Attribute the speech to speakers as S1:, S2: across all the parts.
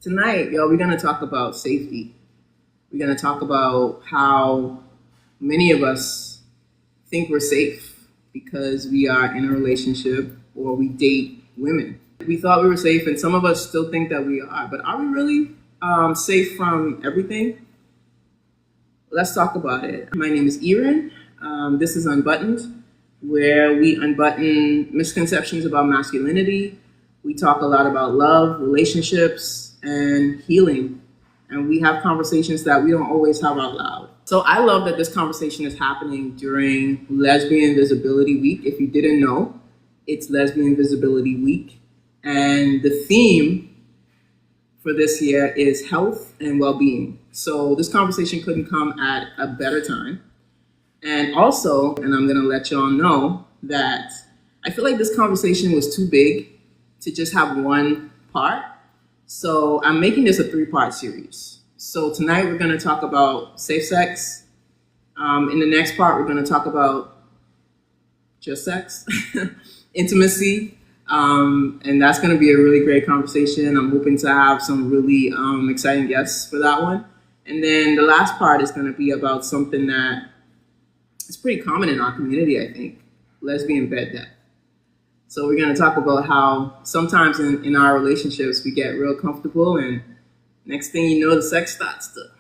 S1: Tonight, y'all, we're going to talk about safety. We're going to talk about how many of us think we're safe because we are in a relationship or we date women. We thought we were safe, and some of us still think that we are, but are we really safe from everything? Let's talk about it. My name is Erin. This is Unbuttoned, where we unbutton misconceptions about masculinity. We talk a lot about love, relationships, and healing. And we have conversations that we don't always have out loud. So I love that this conversation is happening during Lesbian Visibility Week. If you didn't know, it's Lesbian Visibility Week. And the theme for this year is health and well-being. So this conversation couldn't come at a better time. And also, and I'm gonna let y'all know that I feel like this conversation was too big to just have one part. So I'm making this a 3-part series. So tonight we're gonna talk about safe sex. In the next part, we're gonna talk about just sex, intimacy, and that's gonna be a really great conversation. I'm hoping to have some really exciting guests for that one. And then the last part is gonna be about something that is pretty common in our community, I think, lesbian bed death. So we're going to talk about how sometimes in our relationships we get real comfortable, and next thing you know, the sex starts to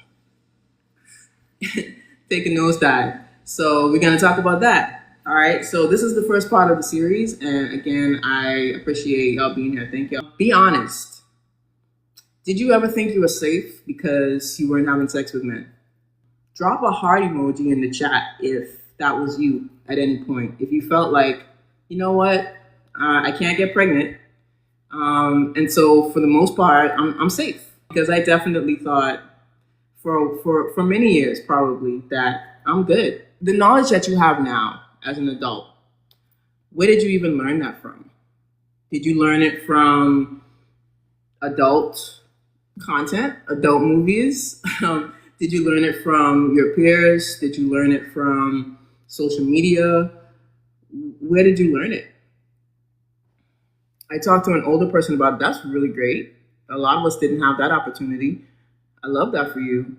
S1: take a nosedive. So we're going to talk about that. All right. So this is the first part of the series. And again, I appreciate y'all being here. Thank y'all. Be honest. Did you ever think you were safe because you weren't having sex with men? Drop a heart emoji in the chat if that was you at any point. If you felt like, you know what? I can't get pregnant. And so for the most part, I'm safe, because I definitely thought for many years probably that I'm good. The knowledge that you have now as an adult, where did you even learn that from? Did you learn it from adult content, adult movies? Did you learn it from your peers? Did you learn it from social media? Where did you learn it? I talked to an older person about it. That's really great. A lot of us didn't have that opportunity. I love that for you.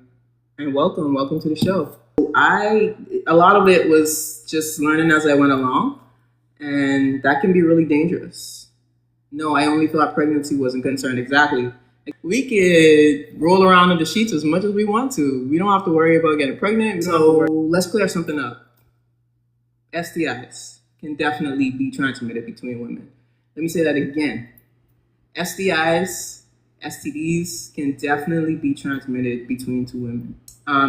S1: And welcome to the show. A lot of it was just learning as I went along, and that can be really dangerous. No, I only thought pregnancy wasn't concerned. Exactly. We could roll around in the sheets as much as we want to. We don't have to worry about getting pregnant. So let's clear something up. STIs can definitely be transmitted between women. Let me say that again. STIs, STDs can definitely be transmitted between two women.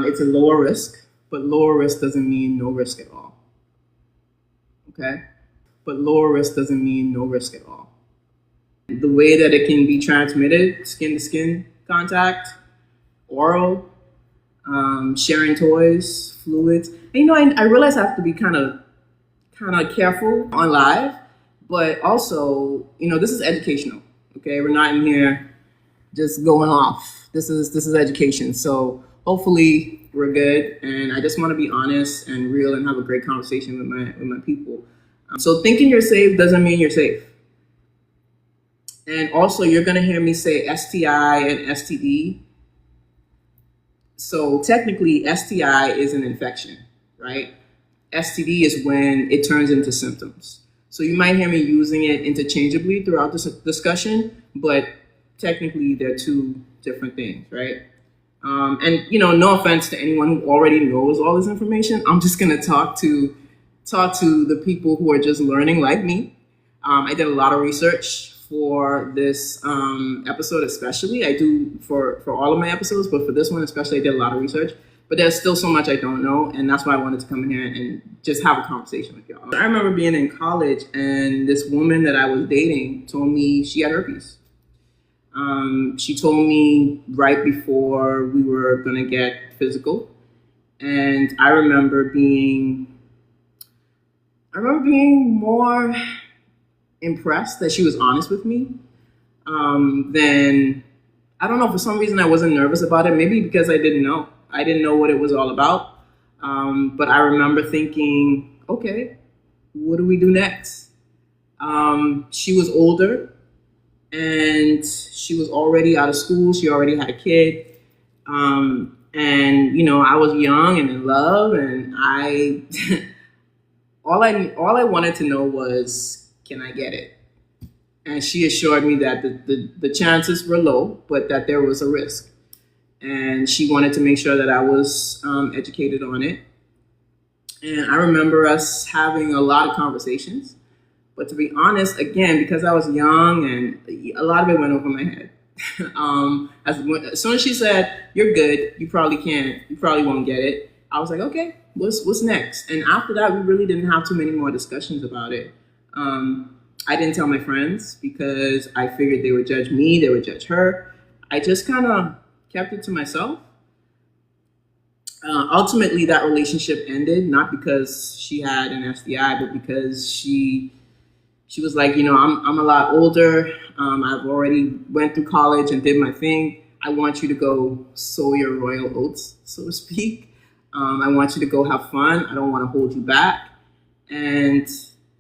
S1: It's a lower risk, but lower risk doesn't mean no risk at all. Okay? But lower risk doesn't mean no risk at all. The way that it can be transmitted, skin-to-skin contact, oral, sharing toys, fluids. And I realize I have to be kind of careful on live, but also, this is educational. Okay, we're not in here just going off. This is education. So hopefully we're good. And I just want to be honest and real and have a great conversation with my people. So thinking you're safe doesn't mean you're safe. And also, you're going to hear me say STI and STD. So technically, STI is an infection, right? STD is when it turns into symptoms. So you might hear me using it interchangeably throughout this discussion, but technically they're two different things, right? And no offense to anyone who already knows all this information. I'm just going to talk to the people who are just learning like me. I did a lot of research for this episode, especially. I do for all of my episodes, but for this one especially, I did a lot of research. But there's still so much I don't know, and that's why I wanted to come in here and just have a conversation with y'all. I remember being in college, and this woman that I was dating told me she had herpes. She told me right before we were gonna get physical, and I remember being more impressed that she was honest with me. Then I don't know, for some reason I wasn't nervous about it. Maybe because I didn't know. I didn't know what it was all about. But I remember thinking, okay, what do we do next? She was older. and she was already out of school. She already had a kid. And I was young and in love, and I all I wanted to know was, can I get it? And she assured me that the chances were low, but that there was a risk. And she wanted to make sure that I was educated on it. And I remember us having a lot of conversations. But to be honest, again, because I was young and a lot of it went over my head. As soon as she said, "You're good, you probably won't get it," I was like, okay, what's next? And after that, we really didn't have too many more discussions about it. I didn't tell my friends because I figured they would judge me, they would judge her. I just kind of kept it to myself. Ultimately, that relationship ended, not because she had an STI, but because she was like, I'm a lot older. I've already went through college and did my thing. I want you to go sow your royal oats, so to speak. I want you to go have fun. I don't want to hold you back. And,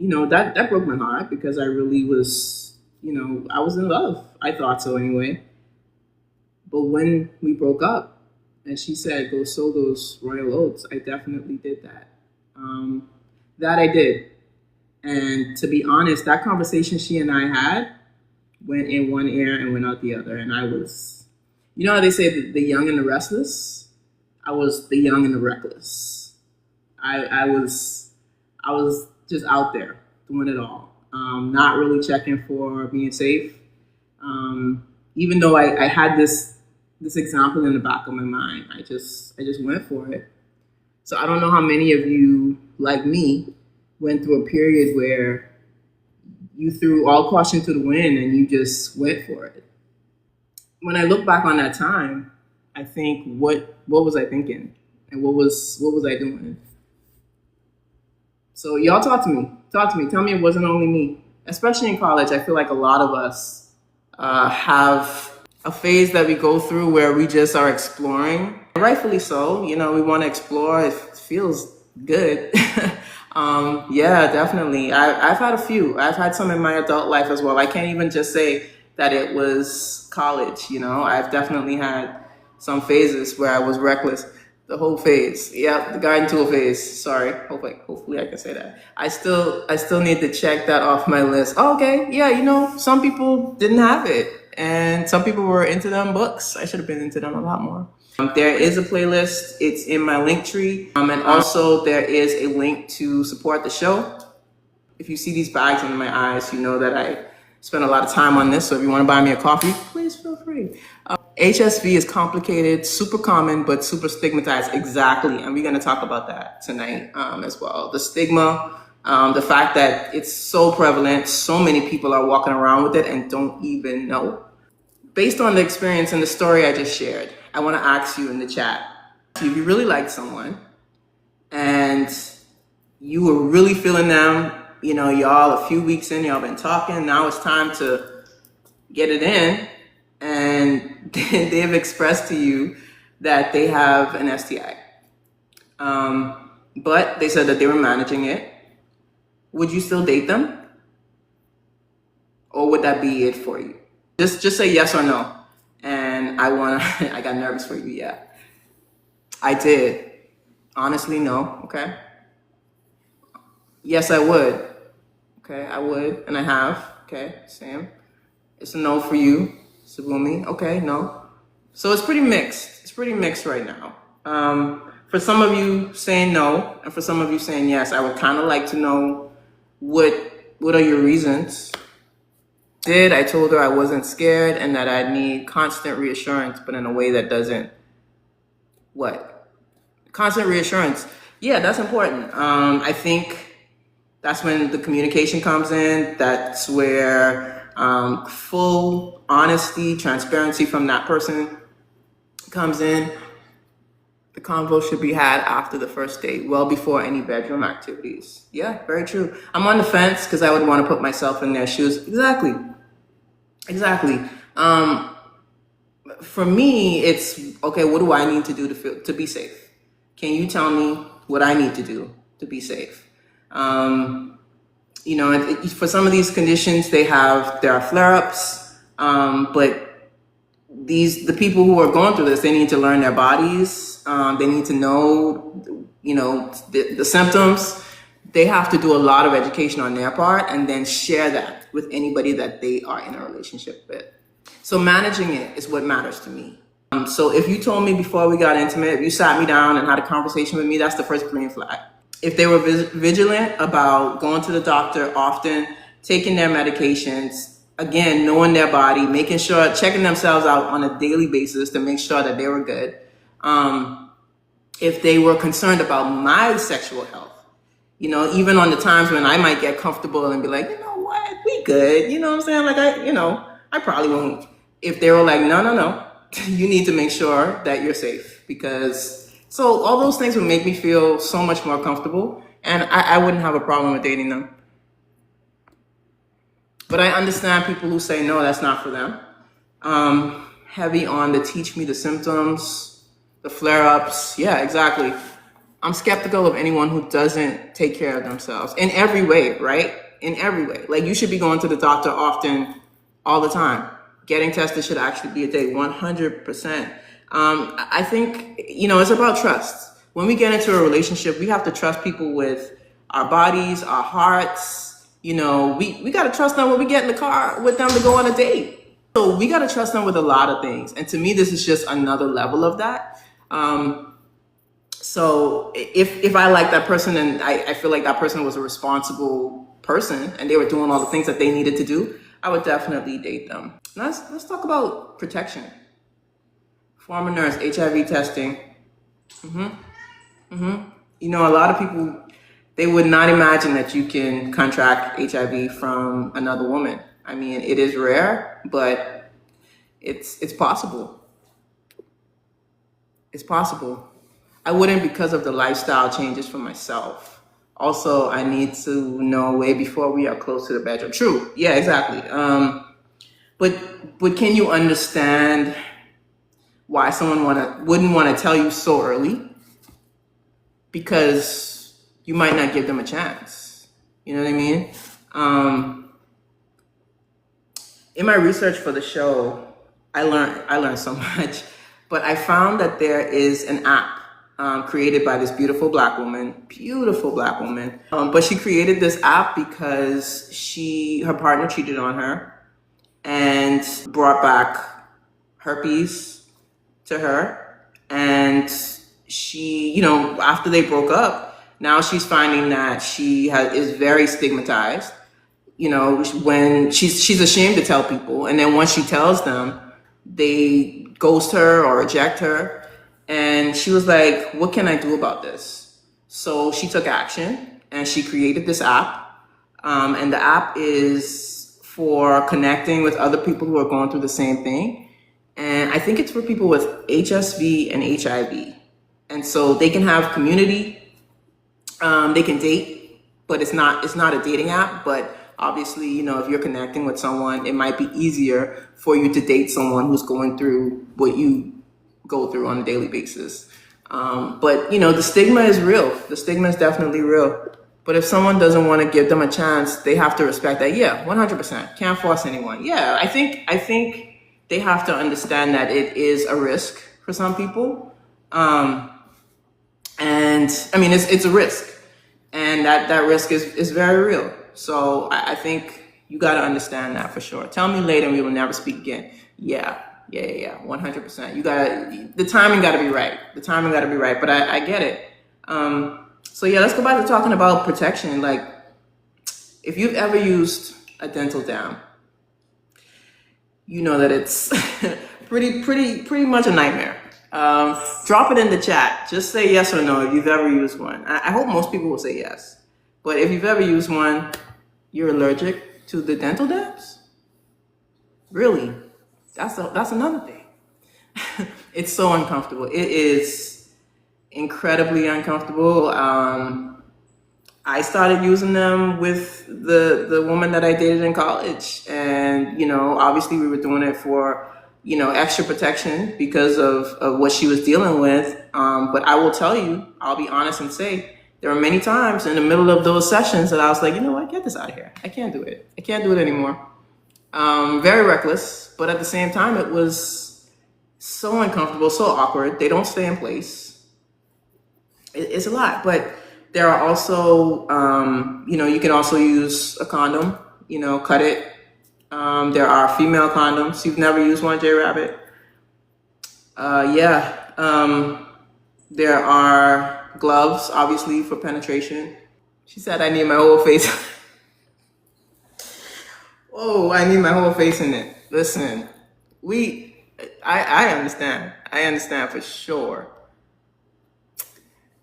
S1: that broke my heart because I really was, I was in love. I thought so anyway. But when we broke up and she said, go sow those royal oats, I definitely did that. That I did. And to be honest, that conversation she and I had went in one ear and went out the other. And I was, how they say the young and the restless? I was the young and the reckless. I was just out there doing it all, not really checking for being safe. Even though I had this example in the back of my mind, I just went for it. So I don't know how many of you, like me, went through a period where you threw all caution to the wind and you just went for it. When I look back on that time, I think, what was I thinking? And what was I doing? So y'all talk to me. Tell me it wasn't only me. Especially in college, I feel like a lot of us have a phase that we go through where we just are exploring. Rightfully so. We want to explore. It feels good. Yeah, definitely. I've had a few. I've had some in my adult life as well. I can't even just say that it was college. I've definitely had some phases where I was reckless. The whole phase. Yeah, the garden tool phase. Sorry. Hopefully I can say that. I still need to check that off my list. Oh, okay. Yeah, some people didn't have it. And some people were into them books. I should have been into them a lot more. There is a playlist. It's in my Linktree. And also there is a link to support the show. If you see these bags under my eyes, you know that I spent a lot of time on this. So if you want to buy me a coffee, please feel free. HSV is complicated, super common, but super stigmatized. Exactly. And we're going to talk about that tonight as well. The stigma, the fact that it's so prevalent, so many people are walking around with it and don't even know. Based on the experience and the story I just shared, I want to ask you in the chat, if you really like someone and you were really feeling them, y'all a few weeks in, y'all been talking, now it's time to get it in, and they've expressed to you that they have an STI. But they said that they were managing it. Would you still date them? Or would that be it for you? Just say yes or no. And I got nervous for you, yeah. I did. Honestly, no, okay? Yes, I would. Okay, I would, and I have. Okay, Sam. It's a no for you, Sabumi. Okay, no. So it's pretty mixed. It's pretty mixed right now. For some of you saying no, and for some of you saying yes, I would kind of like to know what are your reasons? I told her I wasn't scared and that I'd need constant reassurance, but in a way that doesn't, constant reassurance. Yeah, that's important. I think that's when the communication comes in. That's where full honesty, transparency from that person comes in. The convo should be had after the first date, well before any bedroom activities. Yeah, very true. I'm on the fence because I would want to put myself in their shoes. Exactly. For me, it's okay. What do I need to do to be safe? Can you tell me what I need to do to be safe? For some of these conditions, there are flare-ups. But the people who are going through this, they need to learn their bodies. They need to know, the symptoms. They have to do a lot of education on their part and then share that with anybody that they are in a relationship with. So managing it is what matters to me. So if you told me before we got intimate, if you sat me down and had a conversation with me, that's the first green flag. If they were vigilant about going to the doctor often, taking their medications, again, knowing their body, making sure, checking themselves out on a daily basis to make sure that they were good. If they were concerned about my sexual health, even on the times when I might get comfortable and be like, you know what, we good. You know what I'm saying? Like, I probably won't. If they were like, no, you need to make sure that you're safe, so all those things would make me feel so much more comfortable, and I wouldn't have a problem with dating them. But I understand people who say, no, that's not for them. Heavy on the teach me the symptoms, the flare-ups. Yeah, exactly. I'm skeptical of anyone who doesn't take care of themselves in every way, right? In every way. Like, you should be going to the doctor often, all the time. Getting tested should actually be a day, 100%. I think, it's about trust. When we get into a relationship, we have to trust people with our bodies, our hearts. We got to trust them when we get in the car with them to go on a date. So we got to trust them with a lot of things. And to me, this is just another level of that. So if I like that person and I feel like that person was a responsible person and they were doing all the things that they needed to do, I would definitely date them. Let's talk about protection. Former nurse, HIV testing. A lot of people, they would not imagine that you can contract HIV from another woman. I mean, it is rare, but it's possible. It's possible. I wouldn't because of the lifestyle changes for myself. Also, I need to know way before we are close to the bedroom. True. Yeah, exactly. But can you understand why someone wouldn't want to tell you so early? Because you might not give them a chance. You know what I mean? In my research for the show, I learned so much, but I found that there is an app created by this beautiful black woman. But she created this app because her partner cheated on her and brought back herpes to her. And she, after they broke up, now she's finding that she is very stigmatized. When she's ashamed to tell people. And then once she tells them, they ghost her or reject her. And she was like, what can I do about this? So she took action and she created this app. And the app is for connecting with other people who are going through the same thing. And I think it's for people with HSV and HIV. And so they can have community. They can date, but it's not a dating app. But obviously, if you're connecting with someone, it might be easier for you to date someone who's going through what you go through on a daily basis. But the stigma is real. The stigma is definitely real. But if someone doesn't want to give them a chance, they have to respect that. Yeah, 100%. Can't force anyone. Yeah, I think they have to understand that it is a risk for some people. And I mean, it's a risk. And that risk is very real. So I think you got to understand that for sure. Tell me later and we will never speak again. Yeah, 100%. The timing got to be right. But I get it. So yeah, let's go back to talking about protection. Like, if you've ever used a dental dam, you know that it's pretty much a nightmare. Drop it in the chat. Just say yes or no if you've ever used one. I hope most people will say yes. But if you've ever used one, you're allergic to the dental dams? Really? That's another thing. It's so uncomfortable. It is incredibly uncomfortable. I started using them with the woman that I dated in college. And, obviously we were doing it for, extra protection because of what she was dealing with. But I will tell you, I'll be honest and say, there were many times in the middle of those sessions that I was like, you know what, get this out of here. I can't do it. I can't do it anymore. Very reckless, but at the same time, it was so uncomfortable, so awkward. They don't stay in place. It's a lot, but there are also, you can also use a condom, cut it. There are female condoms. You've never used one, J Rabbit? Yeah. There are gloves, obviously, for penetration. She said, I need my whole face. Oh, I need my whole face in it. Listen, I understand. I understand for sure.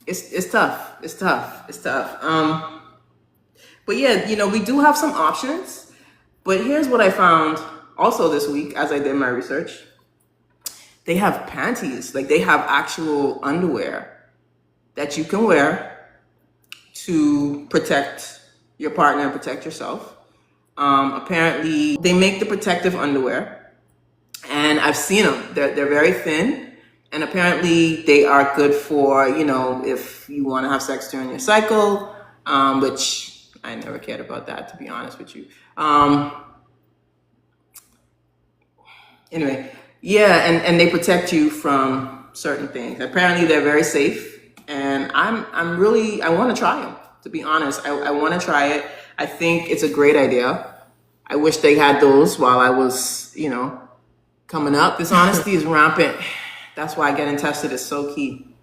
S1: It's tough. It's tough. It's tough. But yeah, we do have some options. But here's what I found also this week as I did my research. They have panties, like they have actual underwear that you can wear to protect your partner and protect yourself. Apparently, they make the protective underwear, and I've seen them. They're very thin, and apparently they are good for, if you want to have sex during your cycle, which I never cared about that, to be honest with you. Anyway, yeah, and they protect you from certain things. Apparently, they're very safe, and I want to try them. To be honest, I want to try it. I think it's a great idea. I wish they had those while I was, coming up. Dishonesty is rampant. That's why getting tested is so key.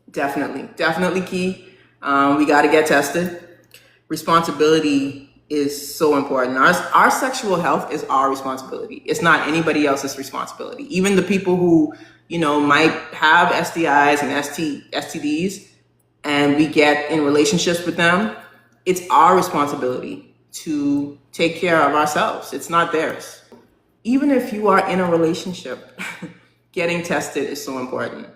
S1: Definitely key. We got to get tested. Responsibility is so important. Our sexual health is our responsibility. It's not anybody else's responsibility. Even the people who, might have STIs and STDs, and we get in relationships with them, it's our responsibility to take care of ourselves. It's not theirs. Even if you are in a relationship, getting tested is so important.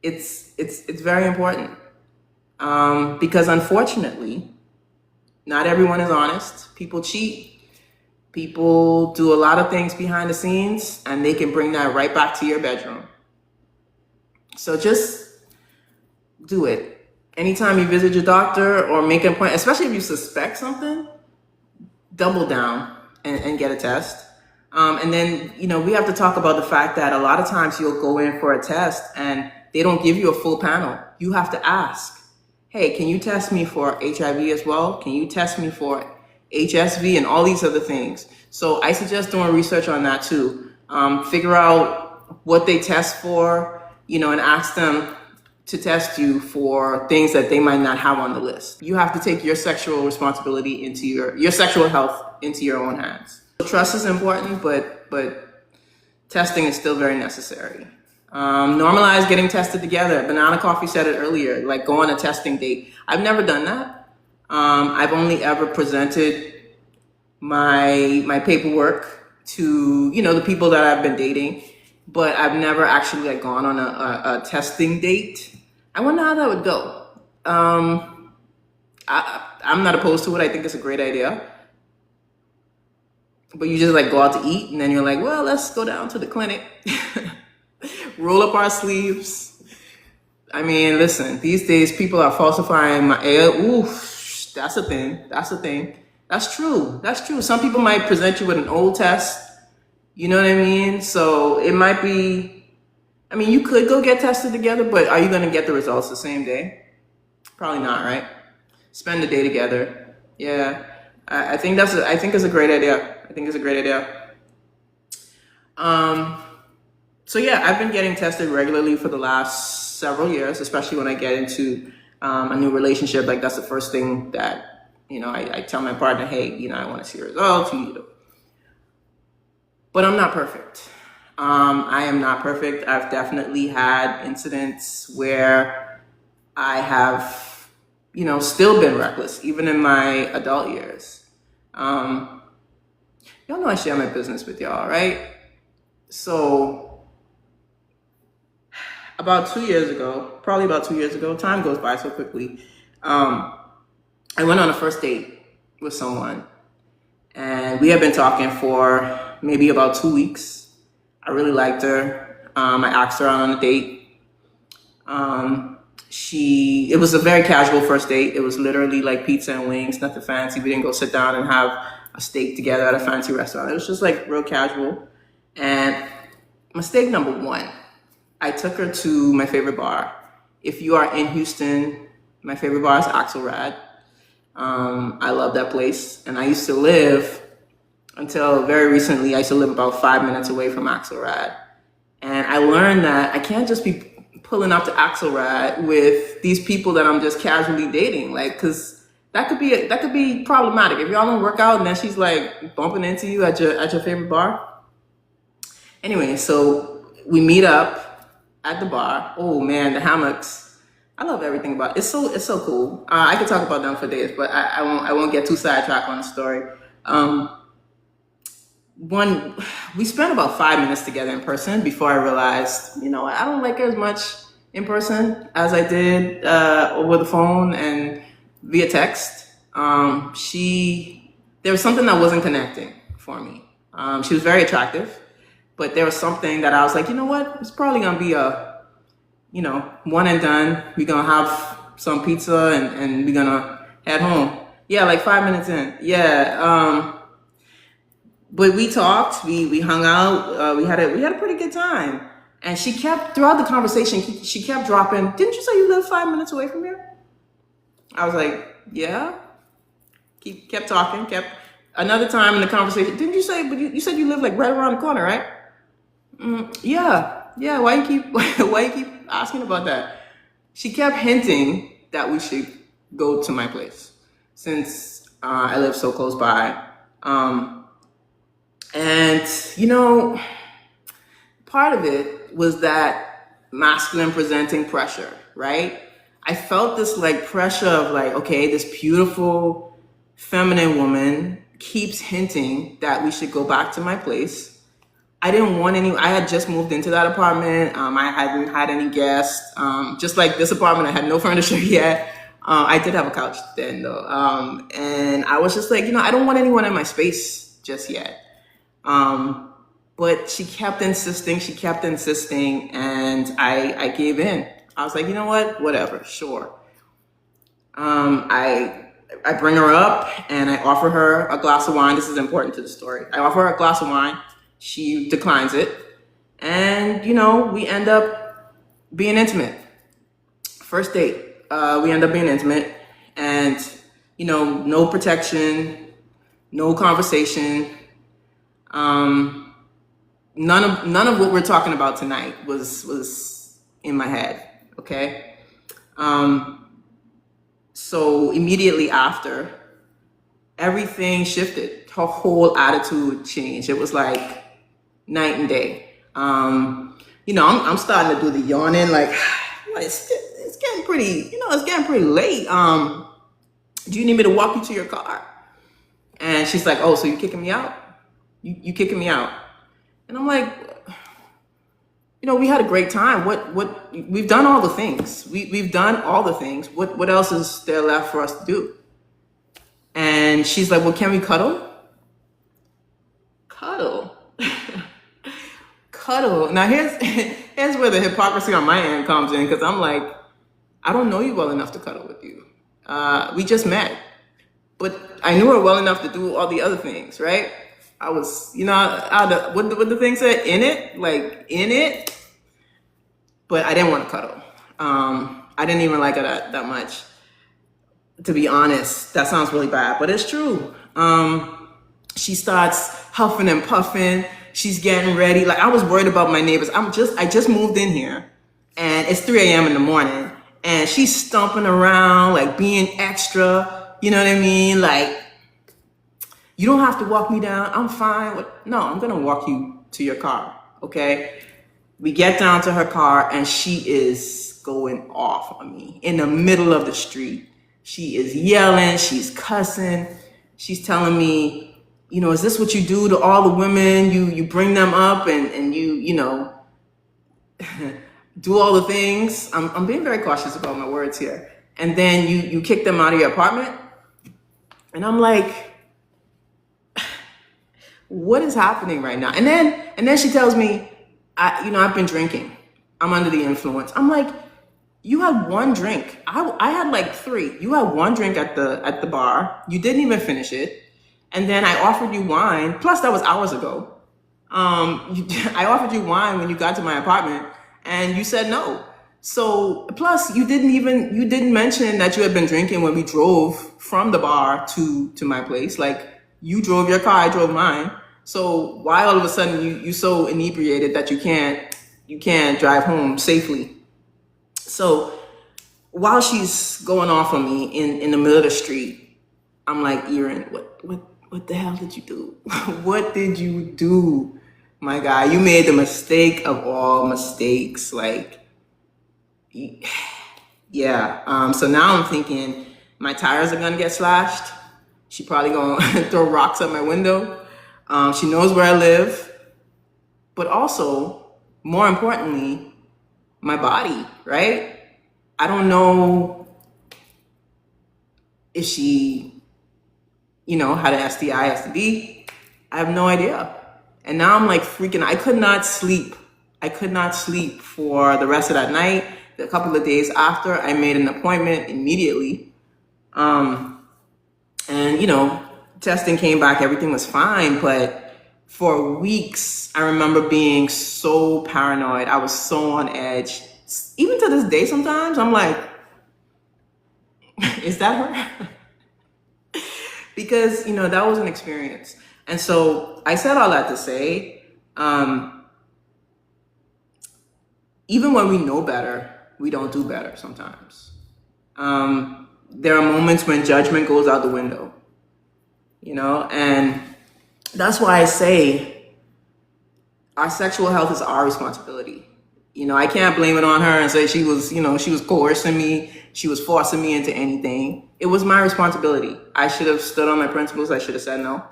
S1: It's very important. Because unfortunately, not everyone is honest. People cheat. People do a lot of things behind the scenes, and they can bring that right back to your bedroom. So just do it. Anytime you visit your doctor or make an appointment, especially if you suspect something, double down and get a test. And then, we have to talk about the fact that a lot of times you'll go in for a test and they don't give you a full panel. You have to ask, hey, can you test me for HIV as well? Can you test me for HSV and all these other things? So I suggest doing research on that too. Figure out what they test for, and ask them to test you for things that they might not have on the list. You have to take your sexual responsibility into your sexual health into your own hands. Trust is important, but testing is still very necessary. Normalize getting tested together. Banana Coffee said it earlier, like go on a testing date. I've never done that. I've only ever presented my paperwork to, the people that I've been dating, but I've never actually gone on a testing date. I wonder how that would go. I'm not opposed to it. I think it's a great idea. But you just go out to eat, and then you're like, well, let's go down to the clinic. Roll up our sleeves. I mean, listen, these days people are falsifying my oof, that's a thing. That's true. Some people might present you with an old test. You know what I mean? So it might be, you could go get tested together, but are you going to get the results the same day? Probably not, right? Spend the day together. Yeah. I think it's a great idea. So yeah, I've been getting tested regularly for the last several years, especially when I get into a new relationship. That's the first thing that, I tell my partner, hey, I want to see results. But I'm not perfect. I am not perfect. I've definitely had incidents where I have, still been reckless, even in my adult years. Y'all know I share my business with y'all, right? So about 2 years ago, time goes by so quickly. I went on a first date with someone, and we had been talking for maybe about 2 weeks. I really liked her. I asked her out on a date. It was a very casual first date. It was literally like pizza and wings, nothing fancy. We didn't go sit down and have a steak together at a fancy restaurant. It was just like real casual. And mistake number one, I took her to my favorite bar. If you are in Houston, my favorite bar is Axelrad. I love that place. And I used to live, until very recently, I used to live about 5 minutes away from Axelrad. And I learned that I can't just be pulling up to Axelrad with these people that I'm just casually dating. Like, cause that could be problematic. If y'all don't work out and then she's like bumping into you at your favorite bar. Anyway, so we meet up at the bar. Oh man, the hammocks. I love everything about it. It's so cool. I could talk about them for days, but I won't get too sidetracked on the story. We spent about 5 minutes together in person before I realized, I don't like her as much in person as I did over the phone and via text. There was something that wasn't connecting for me. She was very attractive, but there was something that I was like, you know what? It's probably gonna be a, one and done. We're gonna have some pizza and we're gonna head home. Yeah, like 5 minutes in. Yeah. But we talked, we hung out, we had a pretty good time. And she kept, throughout the conversation, she kept dropping, didn't you say you live 5 minutes away from here? I was like, yeah. Kept talking, another time in the conversation, didn't you say, but you said you live like right around the corner, right? Yeah, why you keep asking about that? She kept hinting that we should go to my place since I live so close by. And, part of it was that masculine presenting pressure, right? I felt this like pressure of like, okay, this beautiful feminine woman keeps hinting that we should go back to my place. I didn't want I had just moved into that apartment. I hadn't had any guests. Just like this apartment, I had no furniture yet. I did have a couch then though. And I was just like, I don't want anyone in my space just yet. But she kept insisting, and I gave in. I was like, you know what? Whatever, sure. I bring her up and I offer her a glass of wine. This is important to the story. I offer her a glass of wine. She declines it. And, we end up being intimate. First date, we end up being intimate. And, no protection, no conversation. None of what we're talking about tonight was in my head, okay? So immediately after, everything shifted. Her whole attitude changed. It was like night and day. I'm starting to do the yawning, like it's getting pretty, it's getting pretty late. Do you need me to walk you to your car? And she's like, oh, so you kicking me out? You kicking me out? And I'm like, we had a great time. What we've done all the things. We've done all the things. What else is there left for us to do? And she's like, well, can we cuddle? Cuddle. Cuddle. Now here's where the hypocrisy on my end comes in, because I'm like, I don't know you well enough to cuddle with you. We just met. But I knew her well enough to do all the other things, right? I was, what the thing said, in it. But I didn't want to cuddle. I didn't even like her that much. To be honest, that sounds really bad, but it's true. She starts huffing and puffing. She's getting ready. Like, I was worried about my neighbors. I just moved in here and it's 3 a.m. in the morning and she's stomping around, like being extra, you know what I mean? Like, you don't have to walk me down. I'm fine. No, I'm going to walk you to your car. Okay. We get down to her car and she is going off on me in the middle of the street. She is yelling. She's cussing. She's telling me, is this what you do to all the women? You bring them up and you do all the things. I'm being very cautious about my words here. And then you kick them out of your apartment. And I'm like, what is happening right now? And then she tells me, I've been drinking. I'm under the influence. I'm like, you had one drink. I had like 3. You had one drink at the bar. You didn't even finish it. And then I offered you wine. Plus, that was hours ago. I offered you wine when you got to my apartment, and you said no. So, plus, you didn't mention that you had been drinking when we drove from the bar to my place. Like, you drove your car, I drove mine. So why all of a sudden you so inebriated that you can't drive home safely? So while she's going off on me in the middle of the street, I'm like, Erin, what the hell did you do? What did you do, my guy? You made the mistake of all mistakes. Like, yeah. So now I'm thinking my tires are gonna get slashed. She probably gonna throw rocks at my window. She knows where I live, but also, more importantly, my body, right? I don't know if she, had an STI, STD. I have no idea. And now I'm like freaking, I could not sleep. I could not sleep for the rest of that night. A couple of days after, I made an appointment immediately. And, testing came back, everything was fine. But for weeks, I remember being so paranoid. I was so on edge. Even to this day, sometimes I'm like, is that her? Because, that was an experience. And so I said all that to say, even when we know better, we don't do better sometimes. There are moments when judgment goes out the window, and that's why I say our sexual health is our responsibility. I can't blame it on her and say she was coercing me, she was forcing me into anything. It was my responsibility. I should have stood on my principles. I should have said no.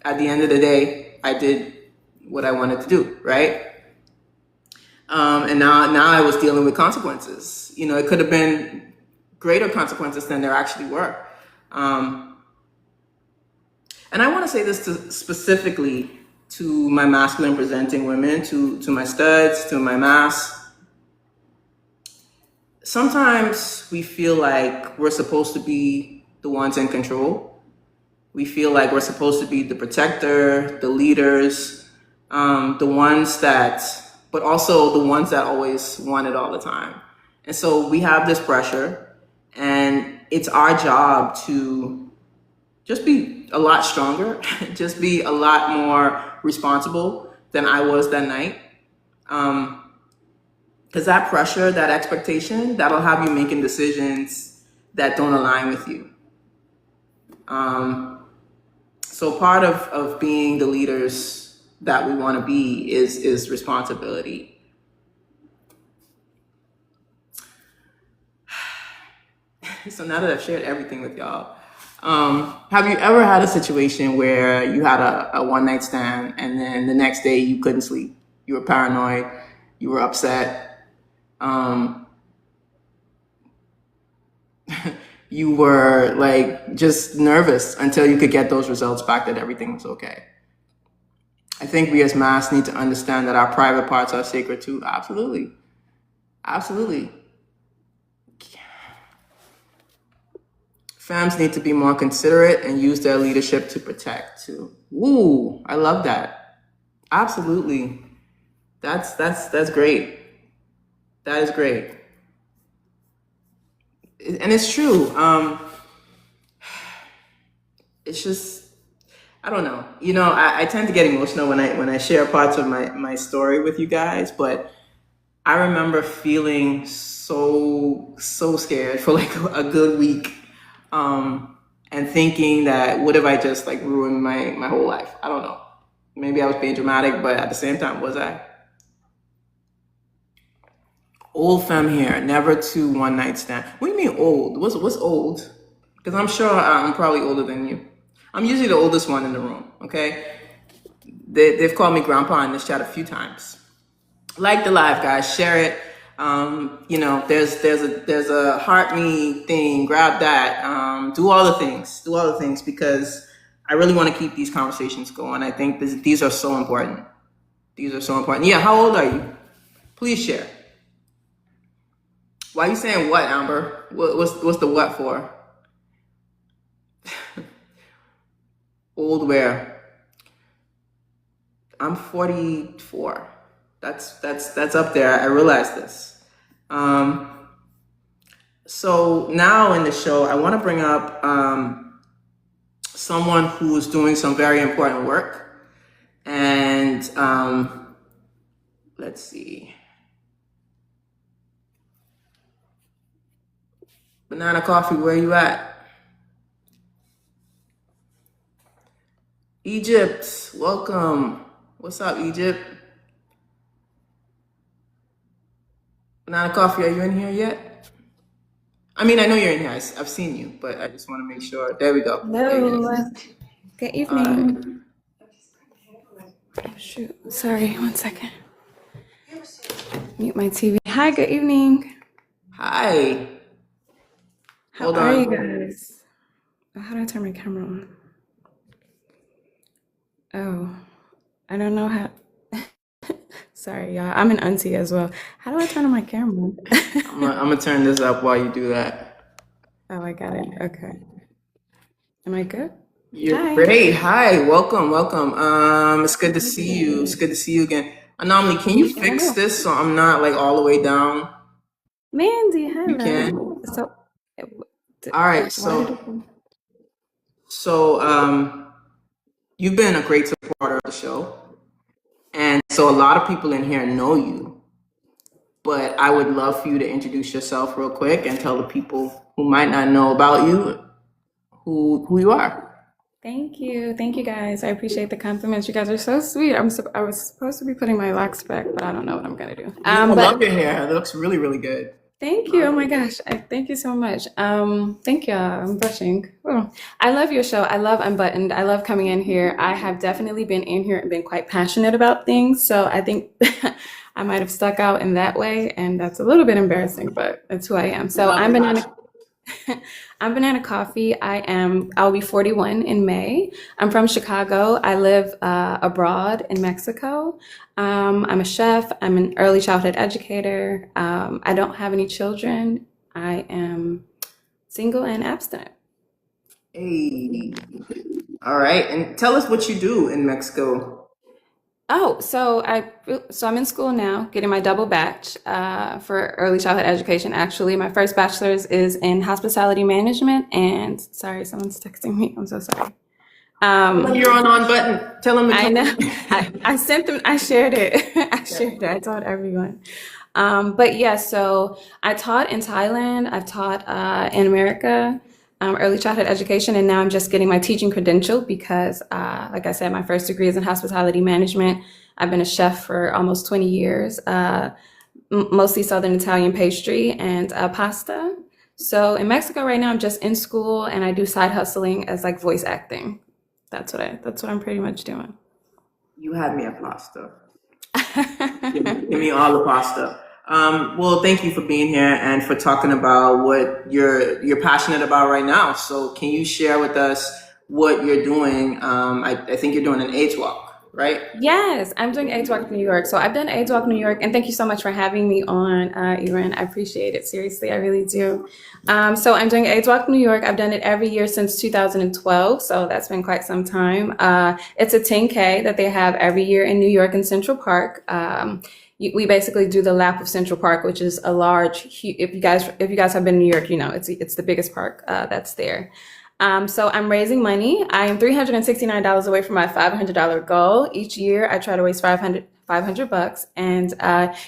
S1: At the end of the day, I did what I wanted to do, right? And now I was dealing with consequences. It could have been greater consequences than there actually were. And I want to say this specifically to my masculine presenting women, to my studs, to my masks. Sometimes we feel like we're supposed to be the ones in control. We feel like we're supposed to be the protector, the leaders, but also the ones that always want it all the time. And so we have this pressure, and it's our job to just be a lot stronger, just be a lot more responsible than I was that night. Because that pressure, that expectation, that'll have you making decisions that don't align with you. So part of being the leaders that we want to be is responsibility. So now that I've shared everything with y'all, have you ever had a situation where you had a one-night stand and then the next day you couldn't sleep? You were paranoid, you were upset, you were like just nervous until you could get those results back that everything was okay. I think we as masks need to understand that our private parts are sacred too. Absolutely. Absolutely. Femmes need to be more considerate and use their leadership to protect too. Ooh, I love that. Absolutely. That's great. That is great. And it's true. It's just, I don't know. I tend to get emotional when I share parts of my story with you guys, but I remember feeling so scared for like a good week. And thinking that what if I just like ruined my whole life? I don't know. Maybe I was being dramatic, but at the same time, was I? Old femme here, never to one night stand. What do you mean old? What's old? Because I'm sure I'm probably older than you. I'm usually the oldest one in the room, okay? They've called me grandpa in this chat a few times. Like the live, guys, share it. There's a heart me thing, grab that, do all the things because I really want to keep these conversations going. I think these are so important. Yeah, how old are you? Please share. Why are you saying what, Amber? What's the what for? Old where? I'm 44. That's up there. I realize this. So now in the show, I want to bring up someone who's doing some very important work. And let's see. Banana Coffee, where you at? Egypt, welcome. What's up, Egypt? Banana Coffee, are you in here yet? I mean, I know you're in here. I've seen you, but I just want to make sure. There we go.
S2: Hello. Good evening. Oh, shoot. Sorry, one second. Mute my TV. Hi, good evening.
S1: Hi.
S2: How
S1: Hold
S2: are
S1: on.
S2: you guys? Oh, how do I turn my camera on? Oh, I don't know how. Sorry, y'all. I'm an auntie as well. How do I turn on my camera?
S1: I'm gonna turn this up while you do that.
S2: Oh, I got it. Okay. Am I good?
S1: You're
S2: Hi.
S1: great. Hi, welcome. It's good to see you. It's good to see you again. Anomaly, can you fix this so I'm not like all the way down?
S2: Mandy,
S1: You can.
S2: hello. So,
S1: All right.
S2: why did it...
S1: So you've been a great supporter of the show, and so a lot of people in here know you. But I would love for you to introduce yourself real quick and tell the people who might not know about you who you are.
S2: Thank you. Thank you, guys. I appreciate the compliments. You guys are so sweet. I was supposed to be putting my locks back, but I don't know what I'm gonna do.
S1: I
S2: But
S1: love your hair. It looks really, really good.
S2: thank you. Oh my gosh. Thank you so much. Thank you. I'm blushing. Oh, I love your show. I love Unbuttoned. I love coming in here. I have definitely been in here and been quite passionate about things. So I think I might have stuck out in that way, and that's a little bit embarrassing, but that's who I am. So
S1: Love
S2: I'm
S1: your
S2: Banana.
S1: passion.
S2: I'm Banana Coffee. I'll be 41 in May. I'm from Chicago. I live abroad in Mexico. I'm a chef. I'm an early childhood educator. I don't have any children. I am single and abstinent.
S1: Hey. All right. And tell us what you do in Mexico.
S2: Oh, so I'm in school now, getting my double batch for early childhood education. Actually, my first bachelor's is in hospitality management. And sorry, someone's texting me. I'm so sorry.
S1: You're on button. Tell them to
S2: I
S1: come.
S2: know. I sent them. I shared it. I shared it. I told everyone. But yeah, so I taught in Thailand. I've taught in America, early childhood education, and now I'm just getting my teaching credential because, like I said, my first degree is in hospitality management. I've been a chef for almost 20 years, mostly Southern Italian pastry and pasta. So in Mexico right now, I'm just in school and I do side hustling as like voice acting. That's what I'm pretty much doing.
S1: You had me at pasta. Give me all the pasta. Well, thank you for being here and for talking about what you're passionate about right now. So, can you share with us what you're doing? I think you're doing an AIDS walk, right?
S2: Yes, I'm doing AIDS Walk New York. So I've done AIDS Walk New York, and thank you so much for having me on, Iran. I appreciate it. Seriously, I really do. So I'm doing AIDS Walk New York. I've done it every year since 2012, so that's been quite some time. It's a 10K that they have every year in New York in Central Park. We basically do the lap of Central Park, which is a if you guys have been in New York, you know it's the biggest park that's there. So I'm raising money. I am $369 away from my $500 goal. Each year, I try to raise 500 bucks. And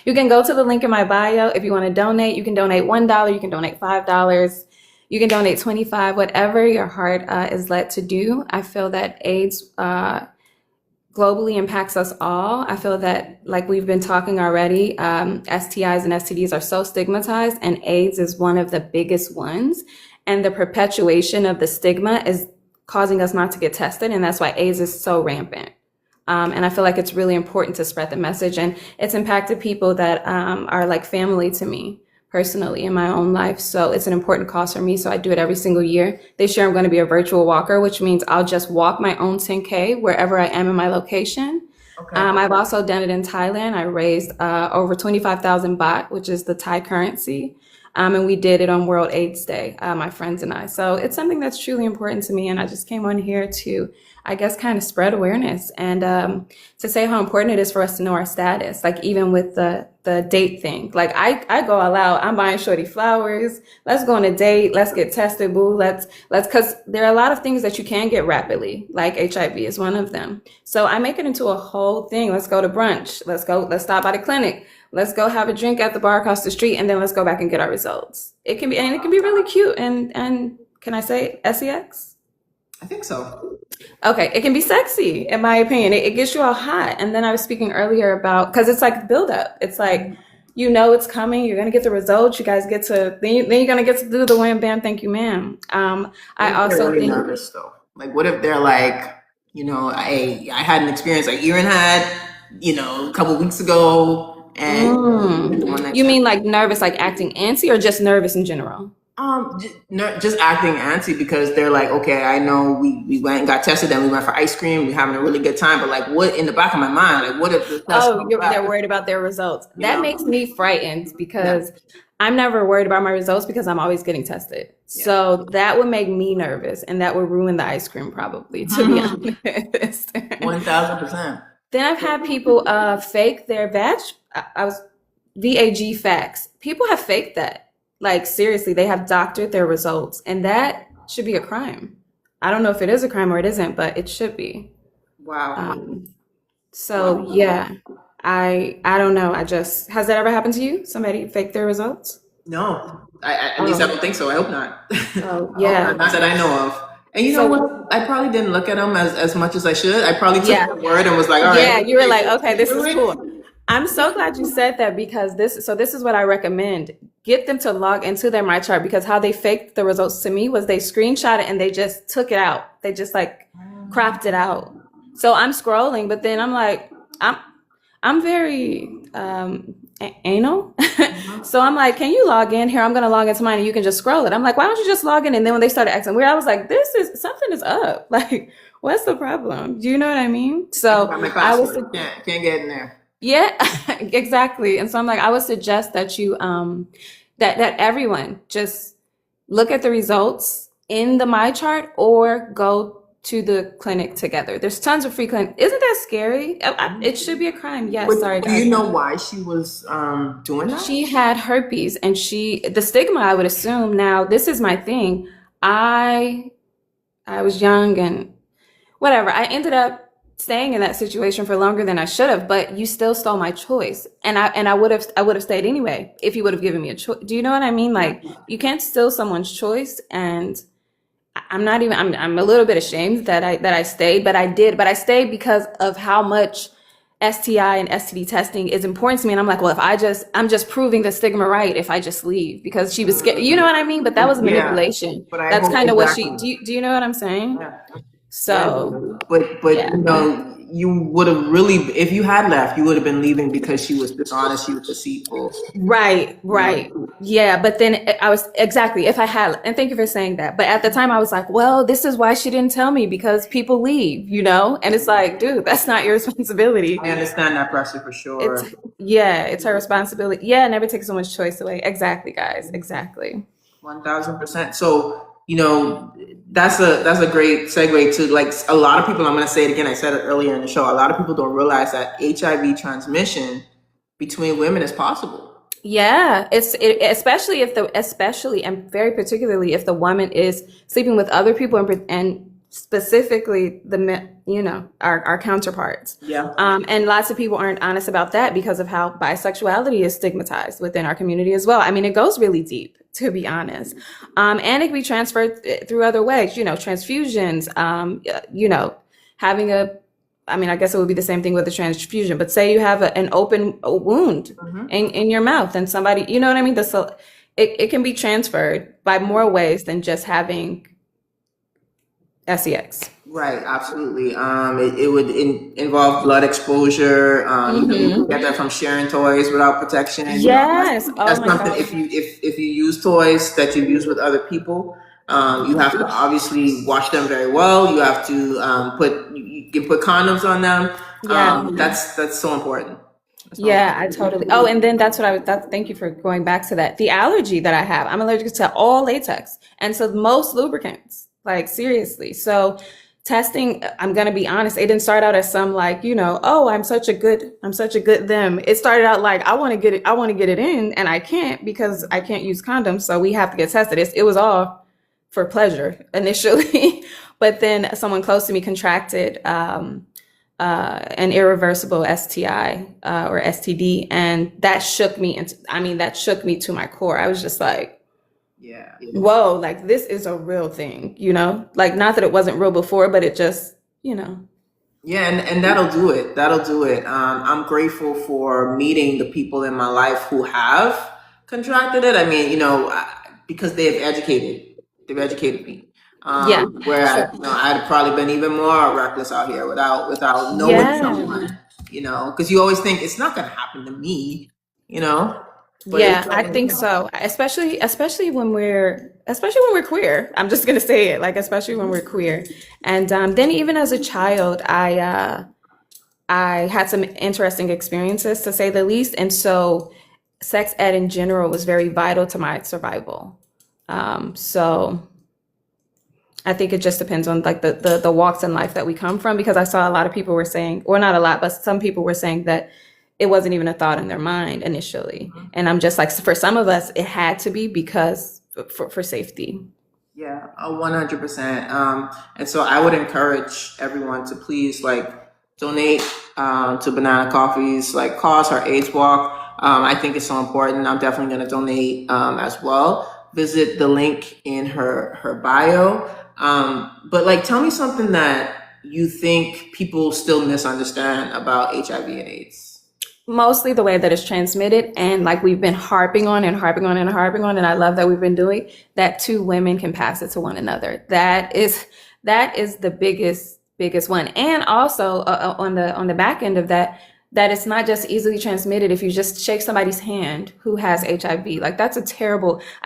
S2: you can go to the link in my bio if you want to donate. You can donate $1. You can donate $5. You can donate 25, whatever your heart is led to do. I feel that AIDS globally impacts us all. I feel that, like we've been talking already, STIs and STDs are so stigmatized, and AIDS is one of the biggest ones. And the perpetuation of the stigma is causing us not to get tested, and that's why AIDS is so rampant. And I feel like it's really important to spread the message, and it's impacted people that are like family to me personally in my own life. So it's an important cause for me. So I do it every single year. This year I'm going to be a virtual walker, which means I'll just walk my own 10K wherever I am in my location.
S1: Okay.
S2: I've also done it in Thailand. I raised over 25,000 baht, which is the Thai currency. And we did it on World AIDS Day, my friends and I. So it's something that's truly important to me. And I just came on here to I guess, kind of spread awareness and to say how important it is for us to know our status. Like even with the date thing, like I go all out. I'm buying shorty flowers. Let's go on a date. Let's get tested, boo. Let's because there are a lot of things that you can get rapidly, like HIV is one of them. So I make it into a whole thing. Let's go to brunch. Let's stop by the clinic. Let's go have a drink at the bar across the street, and then let's go back and get our results. It can be really cute and can I say sex?
S1: I think so.
S2: Okay, it can be sexy, in my opinion. It gets you all hot. And then I was speaking earlier about, because it's like build up. It's like, you know it's coming. You're going to get the results. You guys get to, then you're going to get to do the wham, bam, thank you, ma'am. I also
S1: really
S2: think.
S1: nervous though. Like, what if they're like, I had an experience like Erin had, a couple weeks ago. And the one that
S2: You mean like nervous, like acting antsy, or just nervous in general?
S1: Just acting antsy because they're like, okay, I know we went and got tested, and we went for ice cream, we're having a really good time, but like, what in the back of my mind, like, what if the test
S2: they're worried about their results? That makes me frightened because I'm never worried about my results because I'm always getting tested. So that would make me nervous, and that would ruin the ice cream probably, to be honest.
S1: 1000%.
S2: Then I've had people fake their VAG facts. People have faked that. Like, seriously, they have doctored their results, and that should be a crime. I don't know if it is a crime or it isn't, but it should be.
S1: Wow.
S2: Yeah, I don't know. Has that ever happened to you? Somebody faked their results?
S1: No, at least I don't think so. I hope not.
S2: Oh, yeah.
S1: Not that I know of. And you know what? I probably didn't look at them as much as I should. I probably took the word and was like, all right.
S2: Yeah, you were like, okay, this is cool. I'm so glad you said that because this is what I recommend. Get them to log into their MyChart, because how they faked the results to me was they screenshot it and they just took it out. They just like cropped it out. So I'm scrolling, but then I'm like, I'm very anal. So I'm like, can you log in here? I'm going to log into mine and you can just scroll it. I'm like, why don't you just log in? And then when they started acting weird, I was like, something is up. Like, what's the problem? Do you know what I mean? So I was
S1: can't get in there.
S2: Yeah, exactly. And so I'm like, I would suggest that you that everyone just look at the results in the MyChart or go to the clinic together. There's tons of free clinics. Isn't that scary? It should be a crime. Yes.
S1: But
S2: sorry.
S1: Do you know why she was doing that?
S2: She had herpes, and the stigma, I would assume. Now, this is my thing. I was young and whatever. I ended up staying in that situation for longer than I should have, but you still stole my choice. And I would have stayed anyway if you would have given me a choice. Do you know what I mean? Like, you can't steal someone's choice. And I'm a little bit ashamed that I stayed, but I did. But I stayed because of how much STI and STD testing is important to me. And I'm like, well, I'm just proving the stigma right if I just leave, because she was scared. You know what I mean? But that was manipulation.
S1: But
S2: that's kind of what do you know what I'm saying?
S1: Yeah.
S2: So,
S1: but you would have really, if you had left, you would have been leaving because she was dishonest, she was deceitful.
S2: Right. Yeah, but then I was, exactly, if I had, and thank you for saying that. But at the time I was like, well, this is why she didn't tell me, because people leave, and it's like, dude, that's not your responsibility.
S1: I understand that pressure for sure.
S2: It's her responsibility. Yeah, never take someone's choice away. Exactly, guys. Exactly.
S1: 1000%. So, that's a great segue to, like, a lot of people, I'm going to say it again, I said it earlier in the show, a lot of people don't realize that HIV transmission between women is possible.
S2: Yeah, especially and very particularly if the woman is sleeping with other people and specifically the men, our counterparts.
S1: Yeah.
S2: And lots of people aren't honest about that because of how bisexuality is stigmatized within our community as well. I mean, it goes really deep, to be honest. And it can be transferred through other ways, transfusions, having I guess it would be the same thing with a transfusion, but say you have an open wound in your mouth and somebody, you know what I mean? It can be transferred by more ways than just having sex.
S1: Right, absolutely. It would involve blood exposure. You get that from sharing toys without protection.
S2: Yes,
S1: that's something. If you use toys that you use with other people, you have to obviously wash them very well. You have to put condoms on them.
S2: Yeah,
S1: that's so important.
S2: I totally. Oh, and then thank you for going back to that. The allergy that I have, I'm allergic to all latex and so most lubricants. Like, seriously. So testing, I'm gonna be honest, it didn't start out as some like, oh, I'm such a good them. It started out like I want to get it in and I can't because I can't use condoms, so we have to get tested. It was all for pleasure initially, but then someone close to me contracted an irreversible STI or STD, and that shook me that shook me to my core. I was just like,
S1: Yeah.
S2: whoa, like this is a real thing, like not that it wasn't real before, but it just,
S1: Yeah, and that'll do it. That'll do it. I'm grateful for meeting the people in my life who have contracted it. I mean, because they've educated me.
S2: Yeah,
S1: Where
S2: sure.
S1: I'd probably been even more reckless out here without knowing
S2: Yeah.
S1: someone. Because you always think it's not gonna happen to me. But
S2: Yeah, I think so. Especially when we're queer. I'm just gonna say it, like especially when we're queer. And then even as a child, I had some interesting experiences to say the least. And so sex ed in general was very vital to my survival. So I think it just depends on like the walks in life that we come from, because I saw a lot of people were saying, or not a lot, but some people were saying that it wasn't even a thought in their mind initially. And I'm just like, for some of us, it had to be because for safety.
S1: Yeah, 100%. And so I would encourage everyone to please donate to Banana Coffee's cause, her AIDS walk. I think it's so important. I'm definitely going to donate as well. Visit the link in her bio. But tell me something that you think people still misunderstand about HIV and AIDS.
S2: Mostly the way that it's transmitted, and like we've been harping on and harping on and harping on, and I love that we've been doing that, two women can pass it to one another. That is the biggest one. And also on the back end of that it's not just easily transmitted if you just shake somebody's hand who has HIV. Like that's I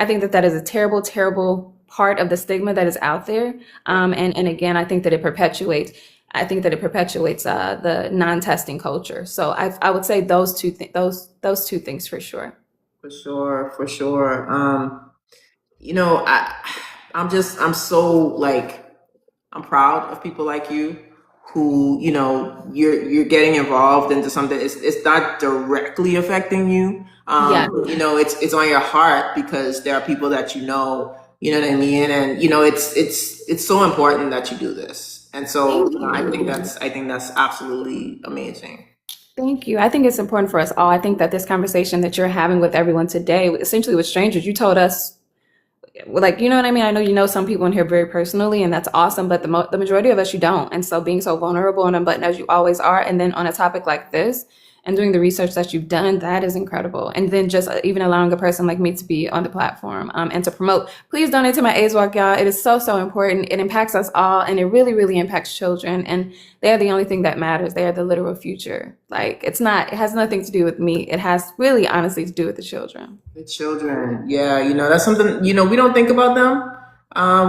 S2: think that is a terrible part of the stigma that is out there. And again, I think that it perpetuates the non-testing culture. So I would say those two things for sure.
S1: For sure, for sure. I'm so I'm proud of people like you who, you're getting involved into something. It's not directly affecting you.
S2: Yeah.
S1: It's on your heart because there are people that you know what I mean? And it's so important that you do this. And so I think that's absolutely amazing.
S2: Thank you. I think it's important for us all. I think that this conversation that you're having with everyone today, essentially with strangers, you told us, like, you know what I mean? I know you know some people in here very personally, and that's awesome, but the majority of us, you don't. And so being so vulnerable and unbuttoned as you always are, and then on a topic like this, and doing the research that you've done, that is incredible. And then just even allowing a person like me to be on the platform and to promote. Please donate to my AIDS walk, y'all. It is so important. It impacts us all, and it really impacts children. And they are the only thing that matters. They are the literal future. Like it has nothing to do with me. It has really honestly to do with the children.
S1: The children. Yeah, that's something, we don't think about them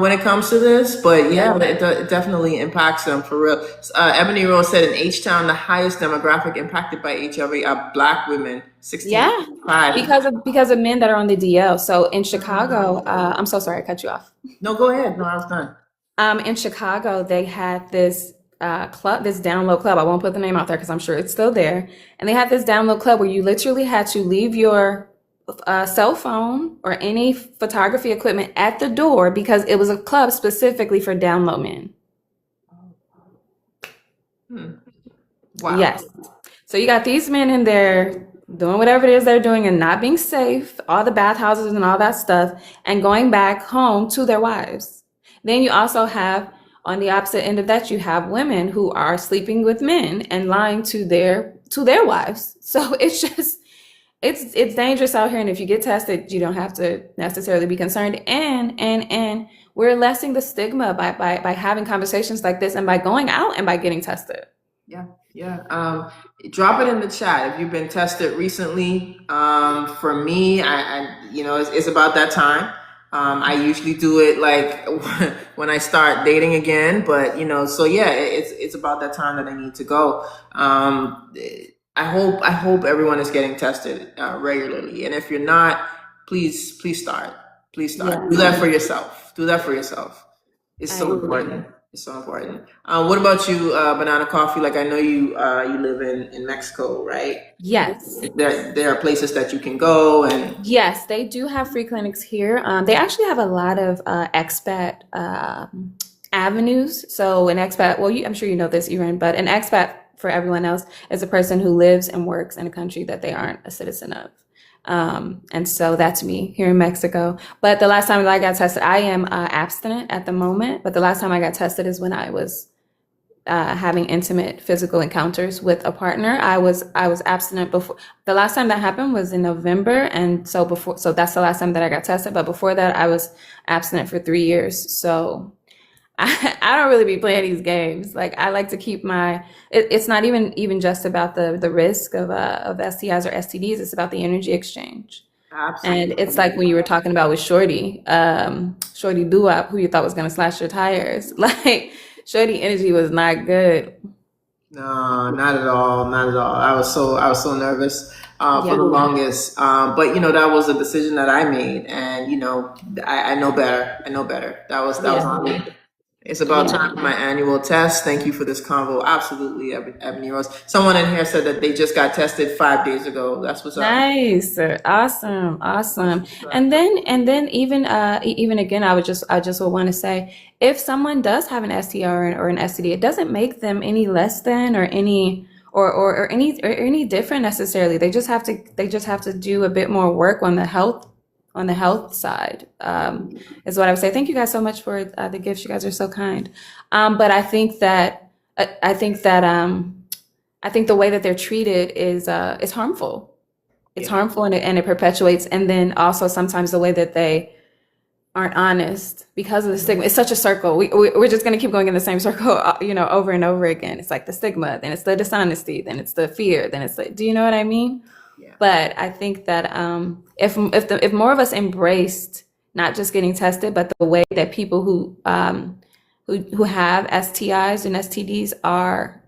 S1: when it comes to this, but yeah, it definitely impacts them for real. Ebony Rose said in H-Town, the highest demographic impacted by HIV are Black women, 16.
S2: Yeah, because of men that are on the DL. So in Chicago, I'm so sorry I cut you off.
S1: No, go ahead. No, I was done.
S2: In Chicago, they had this club, this download club. I won't put the name out there because I'm sure it's still there. And they had this download club where you literally had to leave your cell phone or any photography equipment at the door because it was a club specifically for download men.
S1: Wow.
S2: Yes. So you got these men in there doing whatever it is they're doing and not being safe, all the bathhouses and all that stuff, and going back home to their wives. Then you also have, on the opposite end of that, you have women who are sleeping with men and lying to their wives. So it's just, it's dangerous out here. And if you get tested, you don't have to necessarily be concerned. And we're lessening the stigma by having conversations like this and by going out and by getting tested.
S1: Yeah. Drop it in the chat if you've been tested recently. For me, it's about that time. I usually do it when I start dating again, but so yeah, it's about that time that I need to go. I hope everyone is getting tested regularly, and if you're not, please start.
S2: Yeah.
S1: Do that for yourself. It's so important. It's so important. What about you, Banana Coffee? Like I know you live in Mexico, right?
S2: Yes.
S1: There are places that you can go and
S2: Yes, they do have free clinics here. They actually have a lot of expat avenues. So an expat, well, I'm sure you know this, Erin, but an expat for everyone else is a person who lives and works in a country that they aren't a citizen of. And so that's me here in Mexico. But the last time that I got tested, I am abstinent at the moment. But the last time I got tested is when I was having intimate physical encounters with a partner. I was abstinent before. The last time that happened was in November, and so that's the last time that I got tested. But before that, I was abstinent for 3 years. So I don't really be playing these games. Like I like to keep it's not even just about the risk of STIs or STDs. It's about the energy exchange. And
S1: absolutely.
S2: it's like when you were talking about with Shorty, Shorty Duop, who you thought was gonna slash your tires. Like Shorty energy was not good.
S1: No, not at all, not at all. I was so nervous for the
S2: Yeah.
S1: longest, but that was a decision that I made, and I know better. I know better. That was
S2: Yeah.
S1: on me. It's about
S2: Yeah.
S1: time for my annual test. Thank you for this convo. Absolutely, Ebony Rose. Someone in here said that they just got tested 5 days ago. That's what's up.
S2: Nice. Awesome. Awesome. And then even again, I just would want to say if someone does have an STR or an STD, it doesn't make them any less than or any or any different necessarily. They just have to do a bit more work on the health side, is what I would say. Thank you guys so much for the gifts. You guys are so kind. But I think the way that they're treated is harmful. It's
S1: Yeah.
S2: harmful and it perpetuates. And then also sometimes the way that they aren't honest because of the stigma. It's such a circle. We're just going to keep going in the same circle, over and over again. It's like the stigma, then it's the dishonesty, then it's the fear, then it's do you know what I mean?
S1: Yeah.
S2: But I think that if more of us embraced not just getting tested, but the way that people who have STIs and STDs are,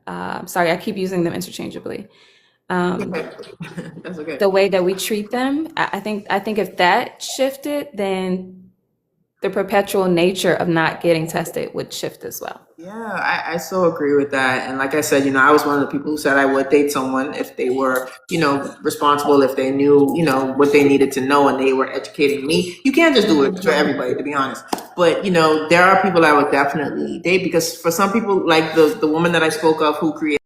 S2: sorry, I keep using them interchangeably. Um,
S1: Okay. That's okay.
S2: the way that we treat them, I think if that shifted, then the perpetual nature of not getting tested would shift as well.
S1: Yeah, I so agree with that. And like I said, I was one of the people who said I would date someone if they were, responsible, if they knew, what they needed to know and they were educating me. You can't just do it for everybody, to be honest. But, there are people I would definitely date because for some people, like the woman that I spoke of who created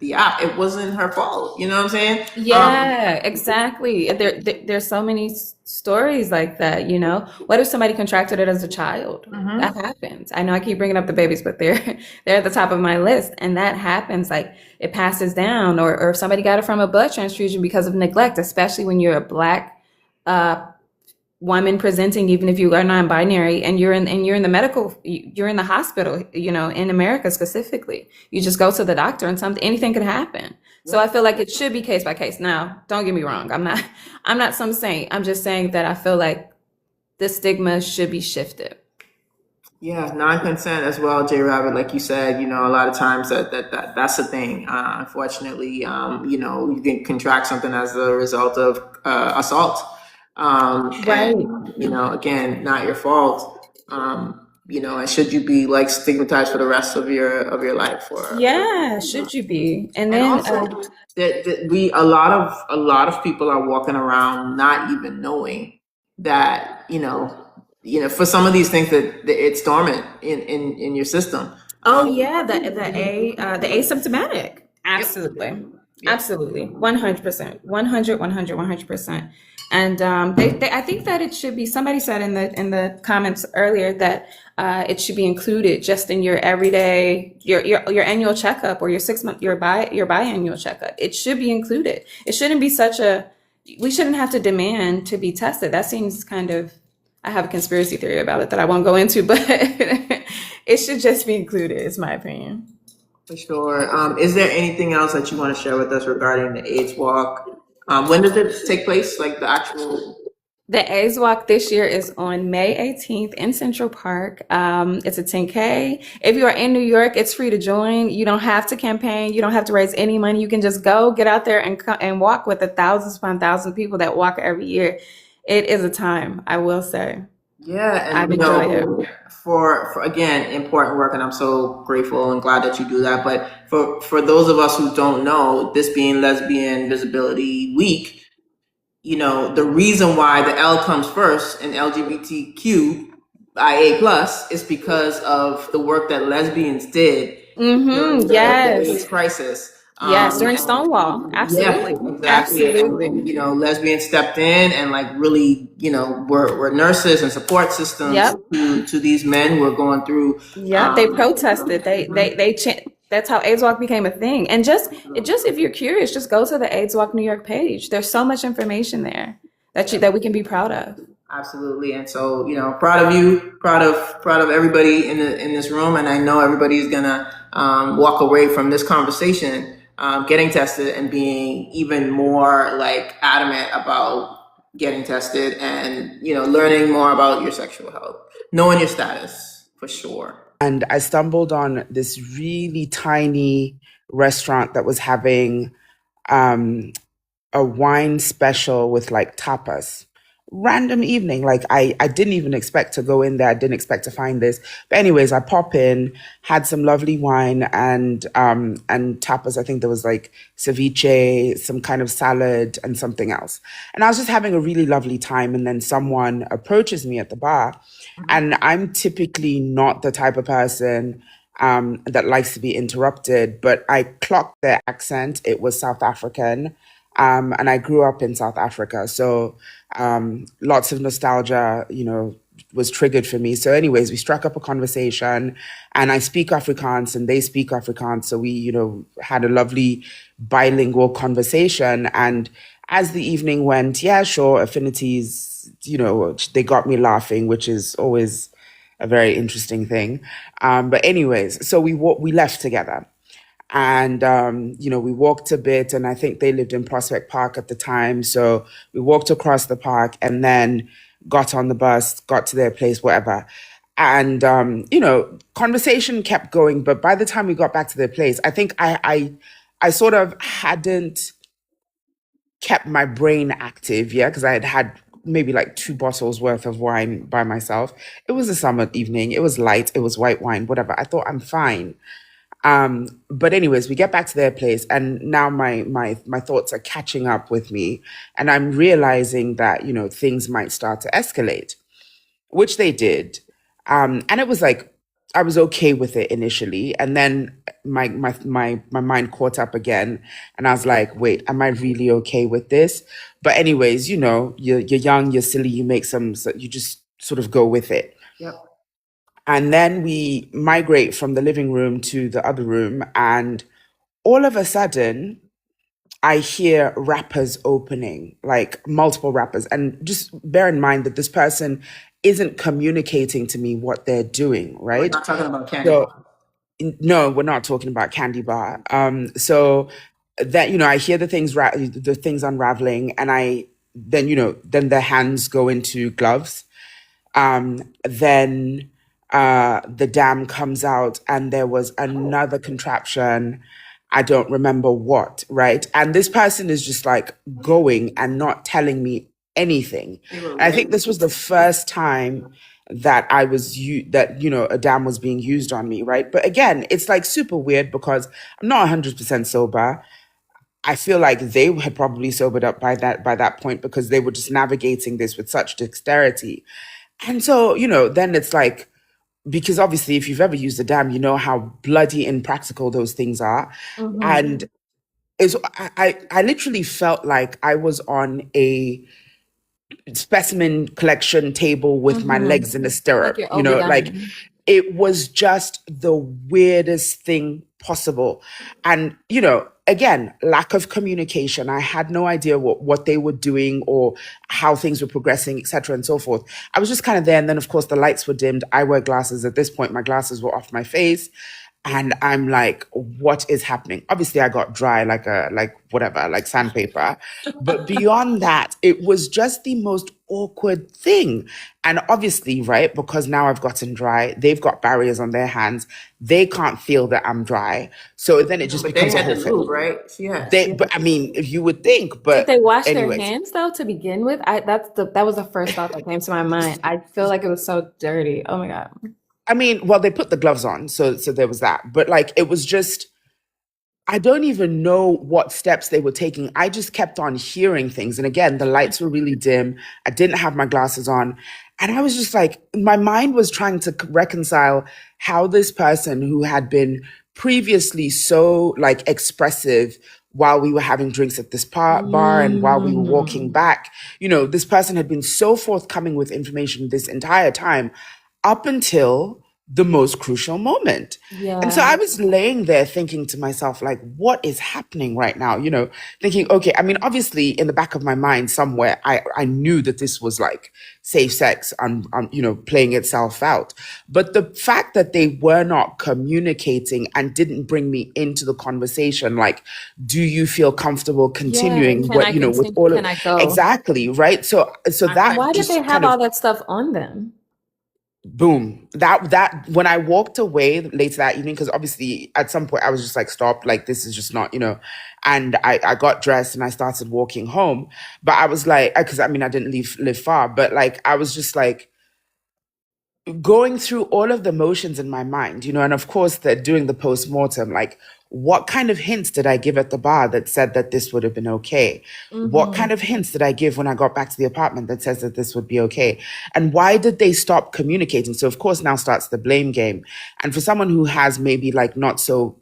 S1: the app, it wasn't her fault. You know what I'm saying?
S2: Yeah, exactly. There's so many stories like that, What if somebody contracted it as a child? That happens. I know I keep bringing up the babies, but they're at the top of my list, and that happens. Like it passes down, or if somebody got it from a blood transfusion because of neglect, especially when you're a Black uh, woman presenting, even if you are non-binary, and you're in the hospital, in America specifically, you just go to the doctor and anything could happen. So I feel like it should be case by case. Now, don't get me wrong. I'm not some saint. I'm just saying that I feel like the stigma should be shifted.
S1: Yeah, non-consent as well, J Rabbit. Like you said, a lot of times that's the thing. Unfortunately, you can contract something as a result of assault,
S2: Right.
S1: and again, not your fault. And should you be like stigmatized for the rest of your life,
S2: Yeah, should you be? And
S1: and
S2: then
S1: also that a lot of people are walking around not even knowing that for some of these things that it's dormant in your system.
S2: oh yeah, the asymptomatic.
S1: Yep.
S2: Absolutely.
S1: Yep.
S2: Absolutely. 100%. 100%. And I think that it should be, somebody said in the comments earlier that it should be included just in your everyday, your annual checkup, or your 6 month, your biannual checkup. It should be included. It shouldn't be we shouldn't have to demand to be tested. That seems kind of, I have a conspiracy theory about it that I won't go into, but it should just be included, is my opinion.
S1: For sure. Is there anything else that you want to share with us regarding the AIDS walk? When does it take place? Like the actual.
S2: The AIDS Walk this year is on May 18th in Central Park. It's a 10K. If you are in New York, it's free to join. You don't have to campaign. You don't have to raise any money. You can just get out there and walk with the thousands upon thousands of people that walk every year. It is a time, I will say.
S1: Yeah,
S2: I've
S1: and
S2: enjoyed it.
S1: for again important work, and I'm so grateful and glad that you do that. But for those of us who don't know, this being Lesbian Visibility Week, the reason why the L comes first in LGBTQ IA+ is because of the work that lesbians did during the AIDS
S2: Yes.
S1: crisis.
S2: Yes. During Stonewall.
S1: Yeah,
S2: Absolutely.
S1: exactly. And,
S2: Absolutely.
S1: lesbians stepped in and like really, were nurses and support systems
S2: Yep.
S1: to these men who are going through.
S2: Yep. They protested. That's how AIDS Walk became a thing. And just if you're curious, just go to the AIDS Walk New York page. There's so much information there that we can be proud of.
S1: Absolutely, and so proud of you, proud of everybody in this room, and I know everybody's gonna walk away from this conversation, getting tested and being even more like adamant about getting tested, and learning more about your sexual health, knowing your status for sure.
S3: And I stumbled on this really tiny restaurant that was having um, a wine special with like tapas. Random evening, like I didn't even expect to go in there. I didn't expect to find this. But anyways, I pop in, had some lovely wine and tapas. I think there was like ceviche, some kind of salad, and something else. And I was just having a really lovely time. And then someone approaches me at the bar, and I'm typically not the type of person that likes to be interrupted, but I clocked their accent. It was South African. And I grew up in South Africa. So lots of nostalgia, was triggered for me. So, anyways, we struck up a conversation, and I speak Afrikaans and they speak Afrikaans. So we, had a lovely bilingual conversation. And as the evening went, yeah, sure, affinities, they got me laughing, which is always a very interesting thing. But anyways, so we left together. And, we walked a bit, and I think they lived in Prospect Park at the time. So we walked across the park and then got on the bus, got to their place, whatever. And, conversation kept going. But by the time we got back to their place, I think I sort of hadn't kept my brain active, yeah, because I had had maybe like 2 bottles worth of wine by myself. It was a summer evening. It was light. It was white wine, whatever. I thought I'm fine. But anyways, we get back to their place, and now my thoughts are catching up with me, and I'm realizing that things might start to escalate, which they did. And it was like I was okay with it initially, and then my mind caught up again, and I was like, wait, am I really okay with this? But anyways, you're young, you're silly, you just sort of go with it.
S1: Yep.
S3: And then we migrate from the living room to the other room, and all of a sudden, I hear rappers opening, like multiple rappers. And just bear in mind that this person isn't communicating to me what they're doing,
S1: We're
S3: right?
S1: not talking about candy.
S3: So, no, we're not talking about Candy Bar. So that, I hear the things unraveling, and then their hands go into gloves. Then the dam comes out, and there was another contraption. I don't remember what, right? And this person is just like going and not telling me anything. And I think this was the first time that a dam was being used on me, right? But again, it's like super weird because I'm not 100% sober. I feel like they had probably sobered up by that point because they were just navigating this with such dexterity. And so, then it's like, because obviously if you've ever used a dam, you know how bloody impractical those things are. And I literally felt like I was on a specimen collection table with my legs in a
S2: Like
S3: stirrup,
S2: you're
S3: like
S2: overdone.
S3: it was just the weirdest thing possible. And, again, lack of communication. I had no idea what they were doing or how things were progressing, etc., and so forth. I was just kind of there. And then, of course, the lights were dimmed. I wear glasses at this point. My glasses were off my face. And I'm like, what is happening? Obviously, I got dry like whatever, like sandpaper. But beyond that, it was just the most awkward thing. And obviously, right, because now I've gotten dry, they've got barriers on their hands. They can't feel that I'm dry. So then it just
S1: But they
S3: becomes a
S1: had
S3: whole
S1: the
S3: thing.
S1: lube, right?
S3: But I mean, if you would think,
S2: Did they
S3: but
S2: wash their
S3: anyways,
S2: hands though to begin with? That was the first thought that came to my mind. I feel like it was so dirty. Oh my God.
S3: I mean, well, they put the gloves on, so there was that. But like, it was just I don't even know what steps they were taking. I just kept on hearing things. And again, the lights were really dim. I didn't have my glasses on. And I was just like, my mind was trying to reconcile how this person who had been previously so like expressive while we were having drinks at this bar and while we were walking
S2: Mm,
S3: back, this person had been so forthcoming with information this entire time up until the most crucial moment. And so
S2: yeah.
S3: I was laying there thinking to myself, like, what is happening right now? Thinking, okay, I mean, obviously in the back of my mind somewhere, I knew that this was like safe sex and, playing itself out. But the fact that they were not communicating and didn't bring me into the conversation, like, do you feel comfortable
S2: Yeah.
S3: continuing
S2: Can I
S3: with
S2: continue?
S3: all of
S2: Can I go?
S3: exactly, right? So
S2: And
S3: that
S2: why did they
S3: just
S2: have
S3: kind of
S2: all that stuff on them?
S3: boom that when I walked away later that evening, because obviously at some point I was just like, stop, like this is just not, and I got dressed and I started walking home. But I was like, because I mean I didn't live far, but like I was just like going through all of the motions in my mind, and of course they're doing the post-mortem, like what kind of hints did I give at the bar that said that this would have been okay? What kind
S2: Hmm.
S3: of hints did I give when I got back to the apartment that says that this would be okay? And why did they stop communicating? So of course now starts the blame game. And for someone who has maybe like not so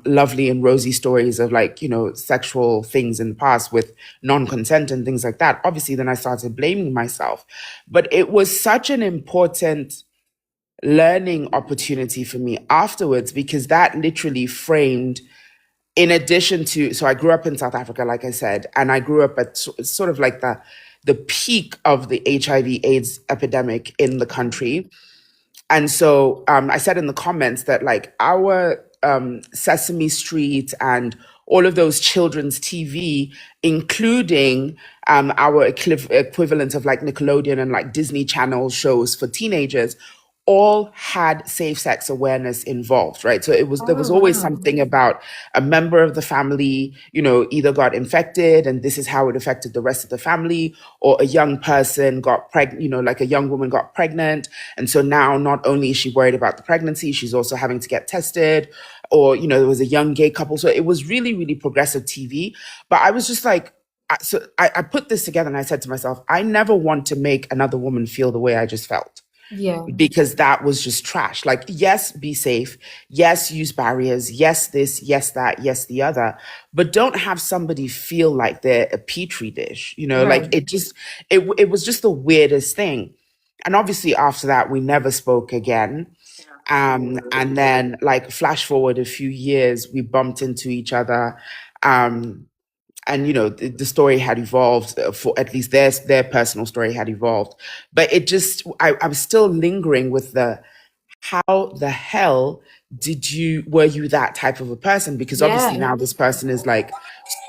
S3: lovely and rosy stories of like, sexual things in the past with non-consent and things like that, obviously then I started blaming myself. But it was such an important learning opportunity for me afterwards, because that literally framed, in addition to, so I grew up in South Africa, like I said, and I grew up at sort of like the peak of the HIV AIDS epidemic in the country. And so I said in the comments that like our Sesame Street and all of those children's TV, including our equivalent of like Nickelodeon and like Disney Channel shows for teenagers, all had safe sex awareness involved, right? So there was
S2: Oh,
S3: always
S2: wow.
S3: something about a member of the family, either got infected and this is how it affected the rest of the family, or a young person got pregnant, like a young woman got pregnant. And so now not only is she worried about the pregnancy, she's also having to get tested, or, there was a young gay couple. So it was really, really progressive TV. But I was just like, I put this together and I said to myself, I never want to make another woman feel the way I just felt,
S2: Yeah.
S3: because that was just trash. Like, yes, be safe. Yes, use barriers. Yes, this, yes, that, yes, the other. But don't have somebody feel like they're a petri dish, like
S2: Right.
S3: it was just the weirdest thing. And obviously after that, we never spoke again. And then like flash forward a few years, we bumped into each other. Um, and the story had evolved, for at least their personal story had evolved, but I'm still lingering with the how the hell were you that type of a person? Because obviously
S2: Yeah.
S3: now this person is like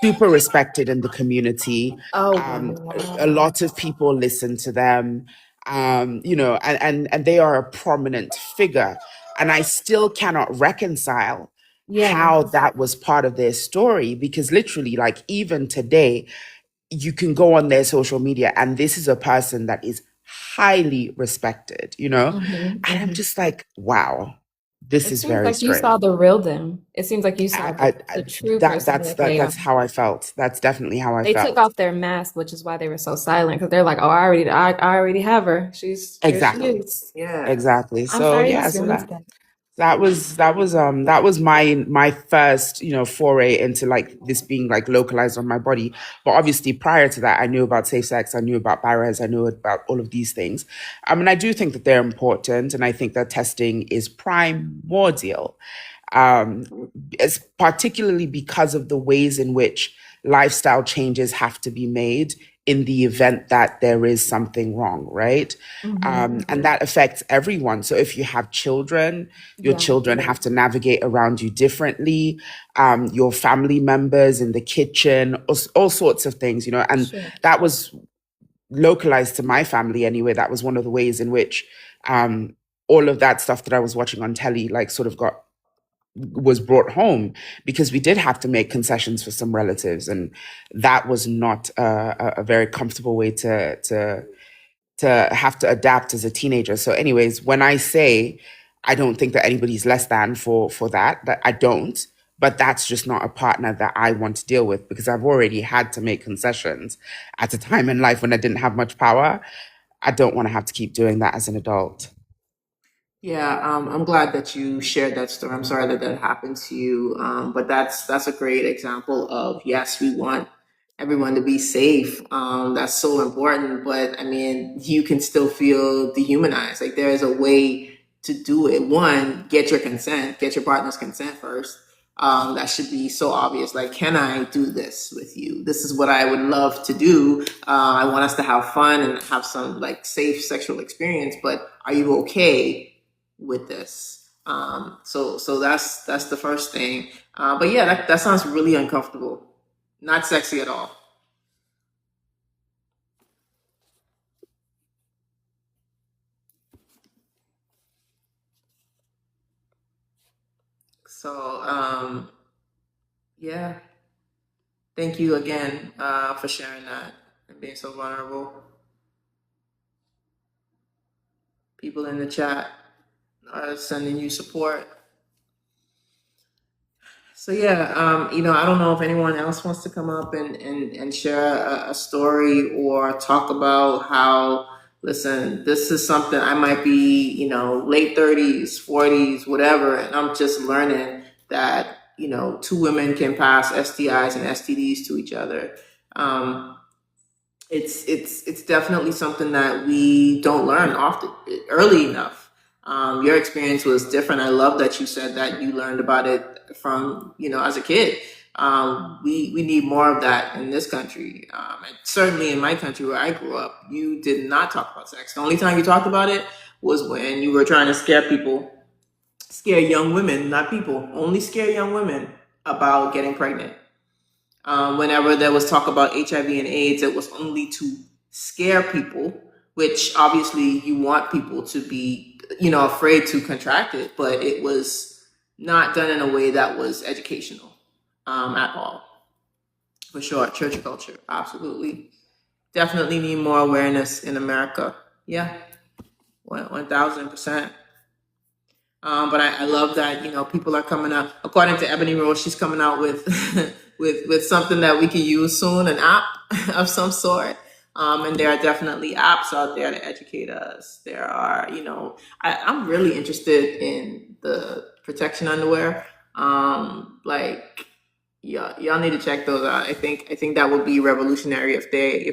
S3: super respected in the community.
S2: Oh,
S3: A
S2: wow.
S3: lot of people listen to them, and they are a prominent figure. And I still cannot reconcile
S2: Yeah.
S3: how that was part of their story, because literally, like, even today, you can go on their social media and this is a person that is highly respected,
S2: Hmm.
S3: and I'm
S2: Hmm.
S3: just like, wow, this
S2: It
S3: is
S2: seems
S3: very
S2: like you
S3: strange.
S2: saw the real them. It seems like you saw
S3: I
S2: the true
S3: that
S2: person
S3: that's
S2: that they are.
S3: that's how I felt. That's definitely how I
S2: They took
S3: felt.
S2: off their mask, which is why they were so silent, because they're like, "Oh, I already have her. She's here. She
S3: Exactly.
S2: is."
S1: Yeah.
S3: Exactly.
S2: I'm
S3: So
S2: sorry you
S3: yeah,
S2: experienced that.
S3: that was my first, foray into like this being like localized on my body. But obviously prior to that, I knew about safe sex, I knew about barriers, I knew about all of these things. And I do think that they're important, and I think that testing is primordial. Um, it's particularly because of the ways in which lifestyle changes have to be made in the event that there is something wrong, right? And that affects everyone. So if you have children, your
S2: Yeah.
S3: children have to navigate around you differently. Your family members in the kitchen, all sorts of things, and
S2: Sure.
S3: that was localized to my family anyway. That was one of the ways in which all of that stuff that I was watching on telly, like, sort of was brought home, because we did have to make concessions for some relatives, and that was not a very comfortable way to have to adapt as a teenager. So, anyways, when I say I don't think that anybody's less than for that I don't. But that's just not a partner that I want to deal with, because I've already had to make concessions at a time in life when I didn't have much power. I don't want to have to keep doing that as an adult.
S1: Yeah, I'm glad that you shared that story. I'm sorry that that happened to you, but that's a great example of, yes, we want everyone to be safe. That's so important, but I mean, you can still feel dehumanized. Like, there is a way to do it. One, get your consent, get your partner's consent first. That should be so obvious. Like, can I do this with you? This is what I would love to do. I want us to have fun and have some like safe sexual experience, but are you okay with this? So that's the first thing. But yeah, that sounds really uncomfortable, not sexy at all. So yeah, thank you again for sharing that and being so vulnerable. People in the chat are sending you support. So yeah, I don't know if anyone else wants to come up and share a story or talk about how, listen, this is something I might be, late 30s, 40s, whatever, and I'm just learning that, two women can pass STIs and STDs to each other. Um, it's definitely something that we don't learn often early enough. Your experience was different. I love that you said that you learned about it from as a kid. We need more of that in this country, and certainly in my country where I grew up. You did not talk about sex. The only time you talked about it was when you were trying to scare young women, not people, only scare young women about getting pregnant. Whenever there was talk about HIV and AIDS, it was only to scare people, which obviously you want people to be, afraid to contract it, but it was not done in a way that was educational at all. For sure, church culture, absolutely. Definitely need more awareness in America. Yeah, 1000%. But I love that people are coming up. According to Ebony Rose, she's coming out with with something that we can use soon, an app of some sort. And there are definitely apps out there to educate us. There are, I'm really interested in the protection underwear. Like, yeah, y'all need to check those out. I think that would be revolutionary if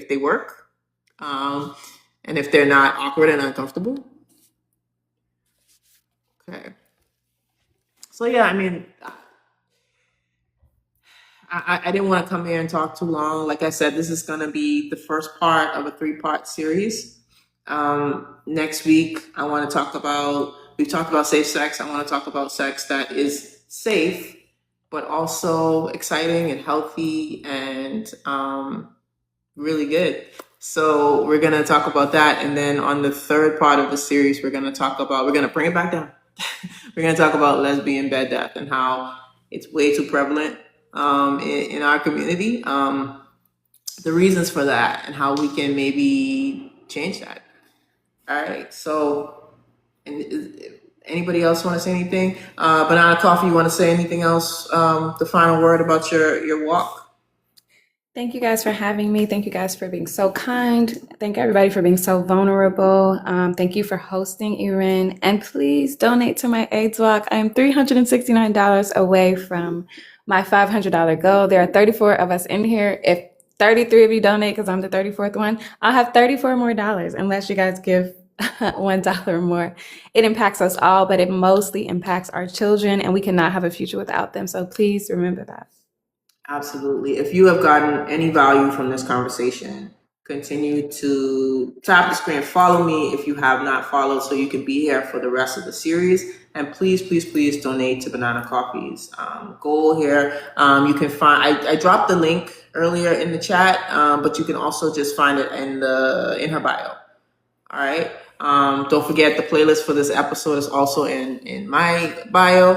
S1: they work, um, and if they're not awkward and uncomfortable. Okay. So yeah, I mean, I didn't want to come here and talk too long. Like I said, this is going to be the first part of a three-part series. Next week, I want to talk about, we've talked about safe sex. I want to talk about sex that is safe, but also exciting and healthy and really good. So we're going to talk about that. And then on the third part of the series, we're going to bring it back down. We're going to talk about lesbian bed death and how it's way too prevalent in our community. The reasons for that and how we can maybe change that. All right. So, anybody else want to say anything? Banana Coffee, you want to say anything else? The final word about your walk?
S2: Thank you guys for having me. Thank you guys for being so kind. Thank everybody for being so vulnerable. Thank you for hosting, Erin. And please donate to my AIDS walk. I am $369 away from my $500 goal. There are 34 of us in here. If 33 of you donate, because I'm the 34th one, I'll have 34 more dollars unless you guys give $1 or more. It impacts us all, but it mostly impacts our children, and we cannot have a future without them. So please remember that.
S1: Absolutely. If you have gotten any value from this conversation, Continue to tap the screen, follow me if you have not followed, so you can be here for the rest of the series. And please, please, please donate to Banana Coffee's goal here. You can find, I dropped the link earlier in the chat, but you can also just find it in her bio. All right. Don't forget the playlist for this episode is also in my bio.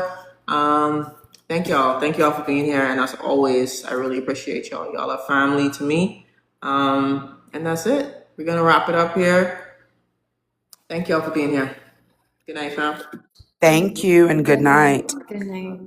S1: Thank y'all. Thank y'all for being here. And as always, I really appreciate y'all. Y'all are family to me. And that's it. We're going to wrap it up here. Thank y'all for being here. Good night, fam.
S3: Thank you and good night.
S2: Good night.